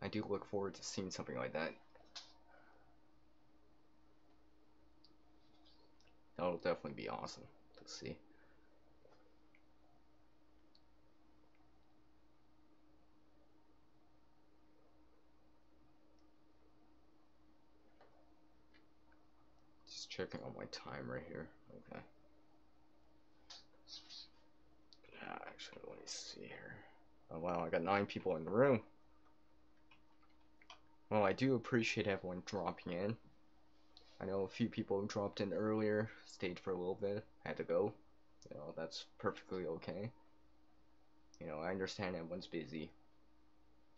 I do look forward to seeing something like that. That'll definitely be awesome to see. Just checking on my time right here. Okay. Actually, let me see here. Oh wow, I got 9 people in the room. Well, I do appreciate everyone dropping in. I know a few people dropped in earlier, stayed for a little bit, had to go. You know, that's perfectly okay. You know, I understand everyone's busy.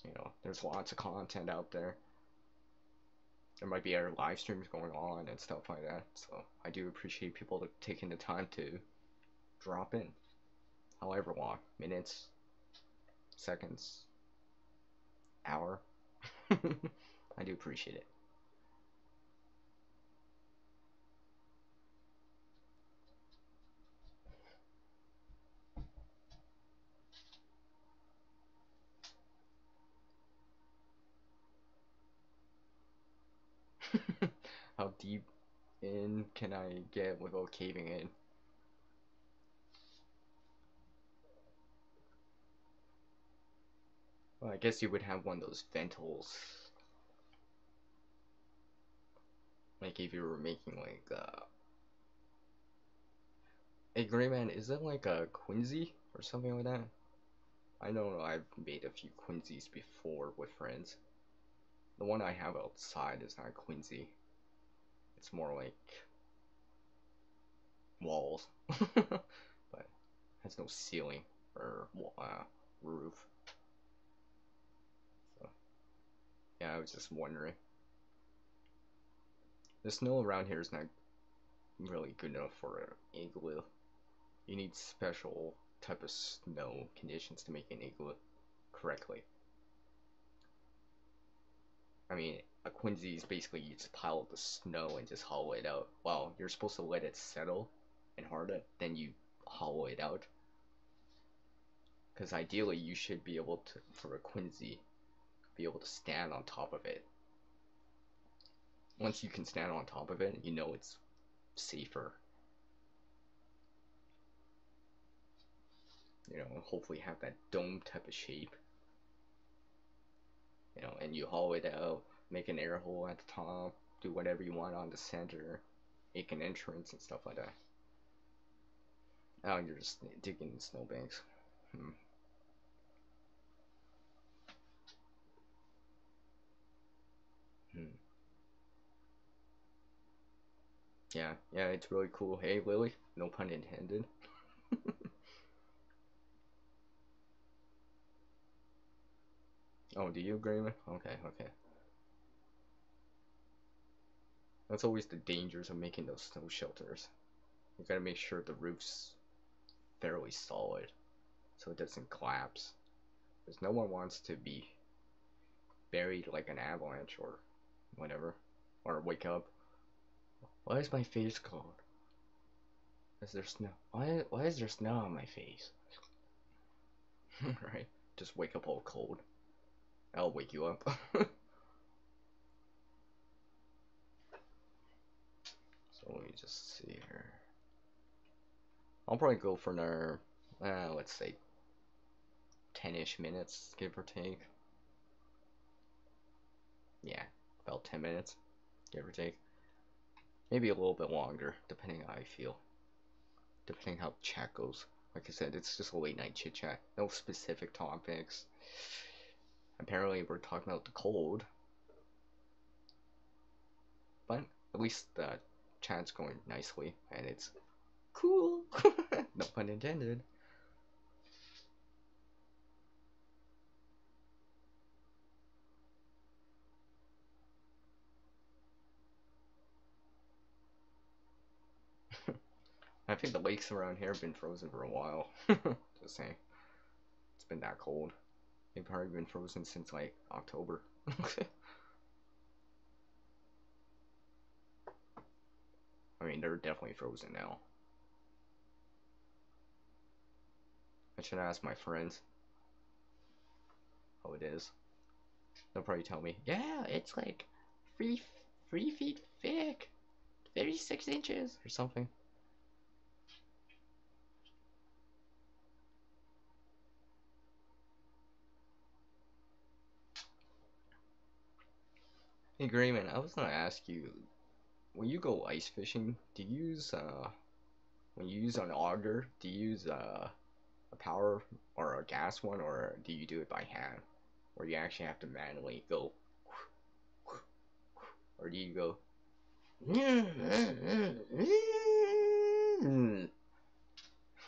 You know, there's lots of content out there. There might be other live streams going on and stuff like that. So I do appreciate people taking the time to drop in. However long, minutes, seconds, hour. I do appreciate it. How deep in can I get without caving in? Well, I guess you would have one of those ventals. Like if you were making like hey Greyman, is that like a Quincy or something like that? I know I've made a few Quincy's before with friends. The one I have outside is not Quincy. It's more like walls, but has no ceiling or roof. So yeah, I was just wondering. The snow around here is not really good enough for an igloo. You need special type of snow conditions to make an igloo correctly. I mean, a Quincy is basically you just pile the snow and just hollow it out. Well, you're supposed to let it settle and harden, then you hollow it out. Because ideally, you should be able to, for a Quincy, be able to stand on top of it. Once you can stand on top of it, you know it's safer. You know, hopefully have that dome type of shape. You know, and you hollow it out, make an air hole at the top, do whatever you want on the center, make an entrance and stuff like that. Now you're just digging snowbanks. Hmm. Hmm. Yeah, yeah, it's really cool. Hey, Lily, no pun intended. Oh, do you agree with? Okay, okay. That's always the dangers of making those snow shelters. You gotta make sure the roof's fairly solid so it doesn't collapse. Because no one wants to be buried like an avalanche or whatever. Or wake up. Why is my face cold? Is there snow? Why is there snow on my face? Right? just wake up all cold. I'll wake you up. So let me just see here. I'll probably go for another, let's say 10-ish minutes, give or take. Yeah, about 10 minutes, give or take. Maybe a little bit longer, depending how I feel. Depending how chat goes. Like I said, it's just a late night chit chat. No specific topics. Apparently we're talking about the cold. But at least the chat's going nicely and it's cool. No pun intended. I think the lakes around here have been frozen for a while. Just saying. It's been that cold. They've probably been frozen since like October. I mean, they're definitely frozen now. I should ask my friends how it is. They'll probably tell me, yeah, it's like 3 feet thick, 36 inches, or something. Hey, Grayman, I was gonna ask you, when you go ice fishing, do you use, when you use an auger, do you use, a power or a gas one, or do you do it by hand? Or you actually have to manually go, or do you go,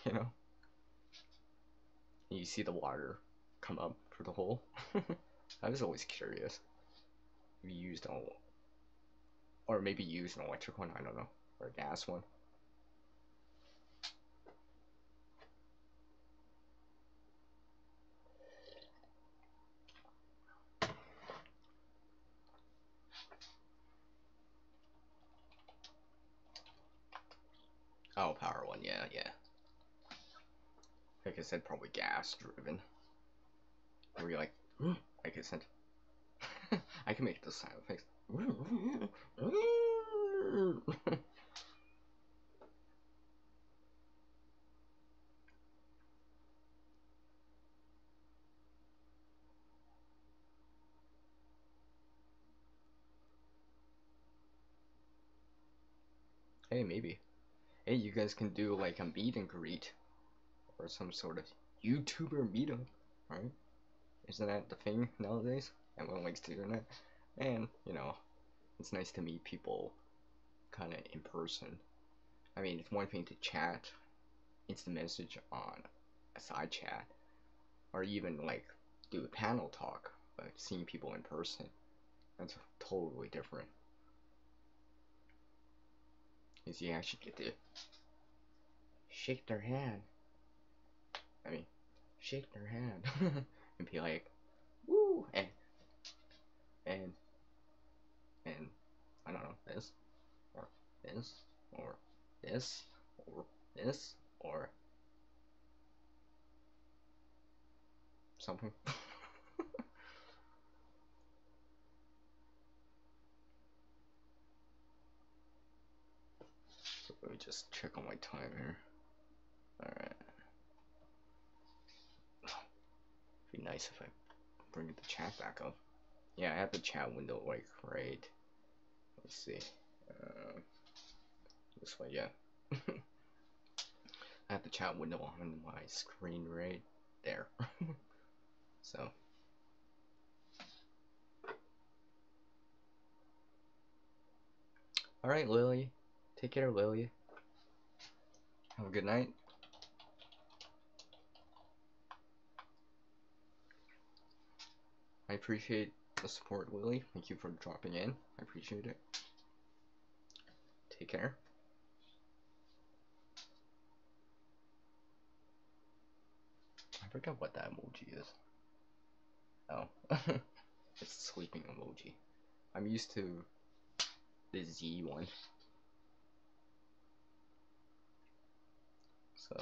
you know? You see the water come up for the hole. I was always curious. If you used an, or maybe used an electric one, I don't know, or a gas one. Oh, power one, yeah, yeah. Like I said, probably gas driven. Where you're like, like I said, I can make the sound effects. Hey, maybe. Hey, you guys can do like a meet and greet or some sort of YouTuber meetup, right? Isn't that the thing nowadays? Everyone likes to do that. And, you know, it's nice to meet people kind of in person. I mean, it's one thing to chat, instant message on a side chat, or even like do a panel talk, but seeing people in person, that's totally different. Because you actually get to shake their hand. I mean, shake their hand and be like, woo, and and I don't know, this or this or this or this or something. So let me just check on my time here. Alright. Be nice if I bring the chat back up. Yeah, I have the chat window like right. Let's see. This way, yeah. I have the chat window on my screen right there. So. Alright, Lily. Take care, Lily. Have a good night. I appreciate the support, Lily. Thank you for dropping in. I appreciate it. Take care. I forgot what that emoji is. Oh. It's the sleeping emoji. I'm used to the Z one. So,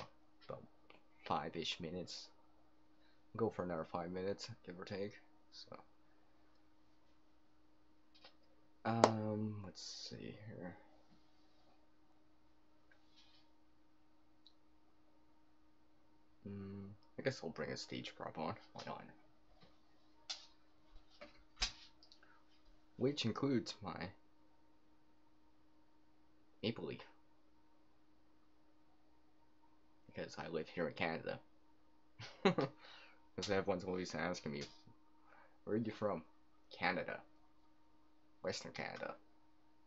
about 5-ish minutes Go for another 5 minutes, give or take. So, let's see here. I guess I'll bring a stage prop on. Why not? Which includes my maple leaf. Because I live here in Canada. Because everyone's always asking me, where are you from? Canada. Western Canada.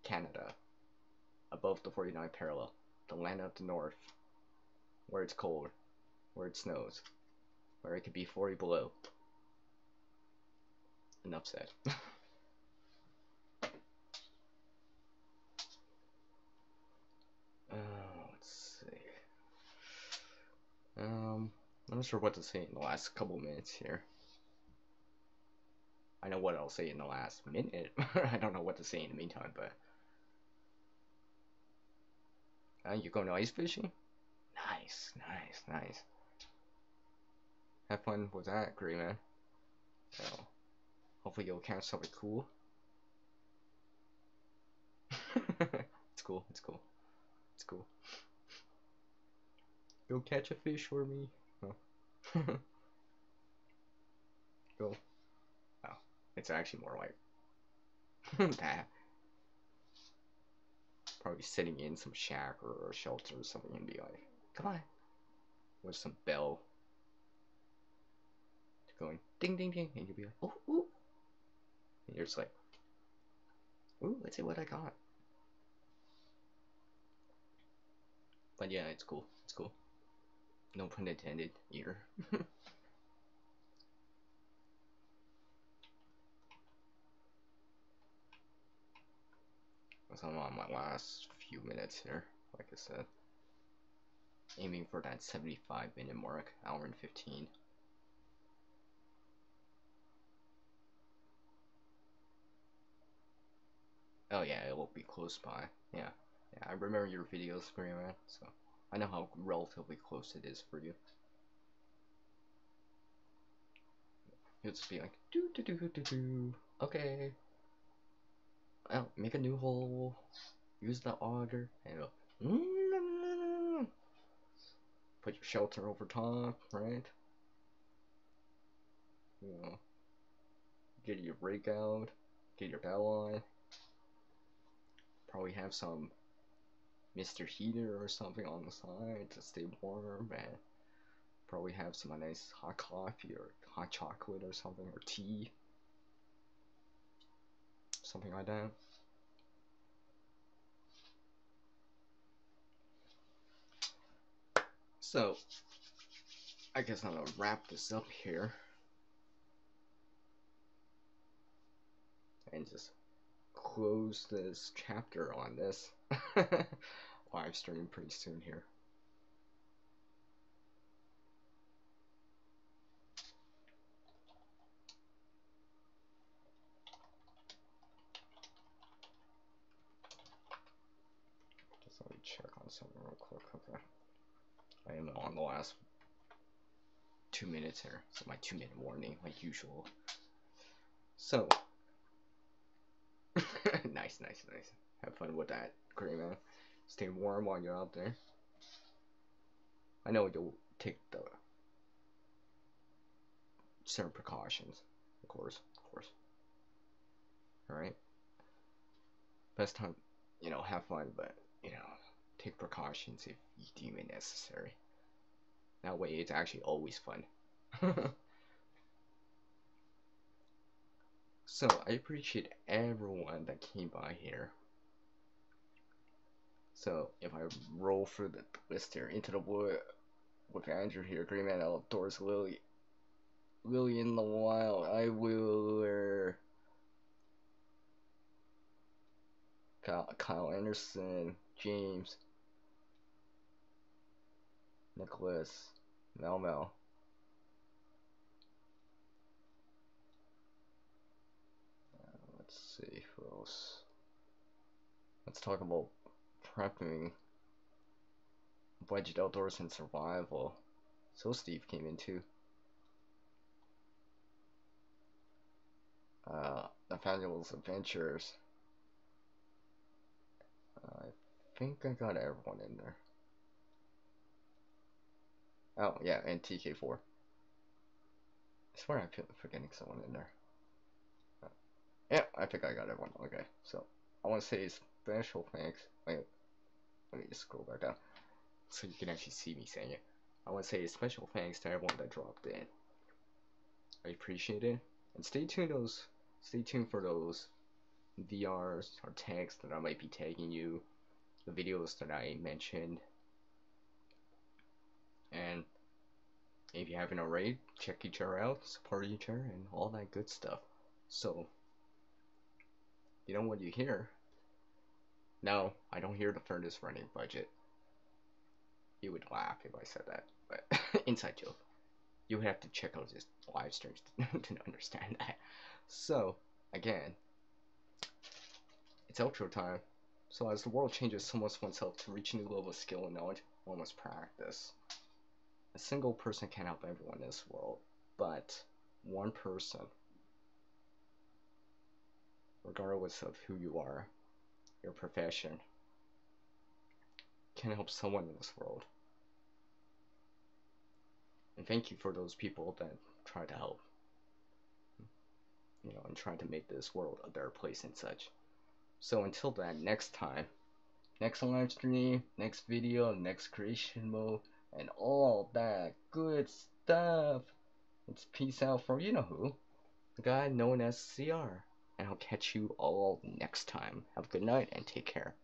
Canada. Above the 49th parallel. The land of the north. Where it's cold. Where it snows. Where it could be 40 below. Enough said. Let's see. I'm not sure what to say in the last couple minutes here. I know what I'll say in the last minute. I don't know what to say in the meantime, but you going ice fishing? Nice, nice, nice. Have fun with that, great man. So, hopefully you'll catch something cool. It's cool, it's cool, it's cool. Go catch a fish for me. Oh. Go. Oh, it's actually more like that. Probably sitting in some shack or a shelter or something and be like, come on. With some bell. Going ding ding ding, and you'll be like, ooh, ooh. And you're just like, ooh, let's see what I got. But yeah, it's cool. It's cool. No pun intended either. So I'm on my last few minutes here, like I said. Aiming for that 75-minute mark, hour and 15. Oh yeah, it will be close by. Yeah. Yeah, I remember your videos, Gray Man, so I know how relatively close it is for you. You'll just be like, do do do do do. Okay. Well, make a new hole. Use the auger, and it'll put your shelter over top, right? You know, get your rig out, get your bell on. Probably have some Mr. Heater or something on the side to stay warm, and probably have some nice hot coffee or hot chocolate or something, or tea, something like that. So, I guess I'm gonna wrap this up here and just close this chapter on this live stream pretty soon here. Just let me check on something real quick. Okay, I am on the last 2 minutes here, so my 2-minute warning, like usual. So, nice, nice, nice. Have fun with that, Gray Man. Stay warm while you're out there. I know you'll take the certain precautions, of course, of course. Alright? Best time, have fun, but, take precautions if you deem it necessary. That way it's actually always fun. So, I appreciate everyone that came by here. So, if I roll through the list here, Into the Wood with Andrew here, Green Man Outdoors, Lily in the Wild, I will, Kyle Anderson, James, Nicholas, Mel. Let's see, who else? Let's talk about prepping, budget outdoors and survival. So Steve came in too. Nathaniel's Adventures. I think I got everyone in there. Oh, yeah, and TK4. I swear I'm forgetting someone in there. Yeah, I think I got everyone. Okay, so I want to say special thanks. Wait, let me just scroll back down so you can actually see me saying it. I want to say a special thanks to everyone that dropped in. I appreciate it, and stay tuned for those VRs or tags that I might be tagging you, the videos that I mentioned, and if you haven't already, check each other out, support each other, and all that good stuff. So, you know what you hear? No, I don't hear the furnace running budget. You would laugh if I said that, but inside joke. You would have to check out his live streams to understand that. So, again, it's outro time. So as the world changes, someone wants oneself to reach a new level of skill and knowledge, one must practice. A single person can't help everyone in this world, but one person, regardless of who you are, your profession, can help someone in this world. And thank you for those people that try to help, and try to make this world a better place and such. So until then, next time, next live stream, next video, next creation mode, and all that good stuff. It's peace out from you know who, the guy known as CR. And I'll catch you all next time. Have a good night and take care.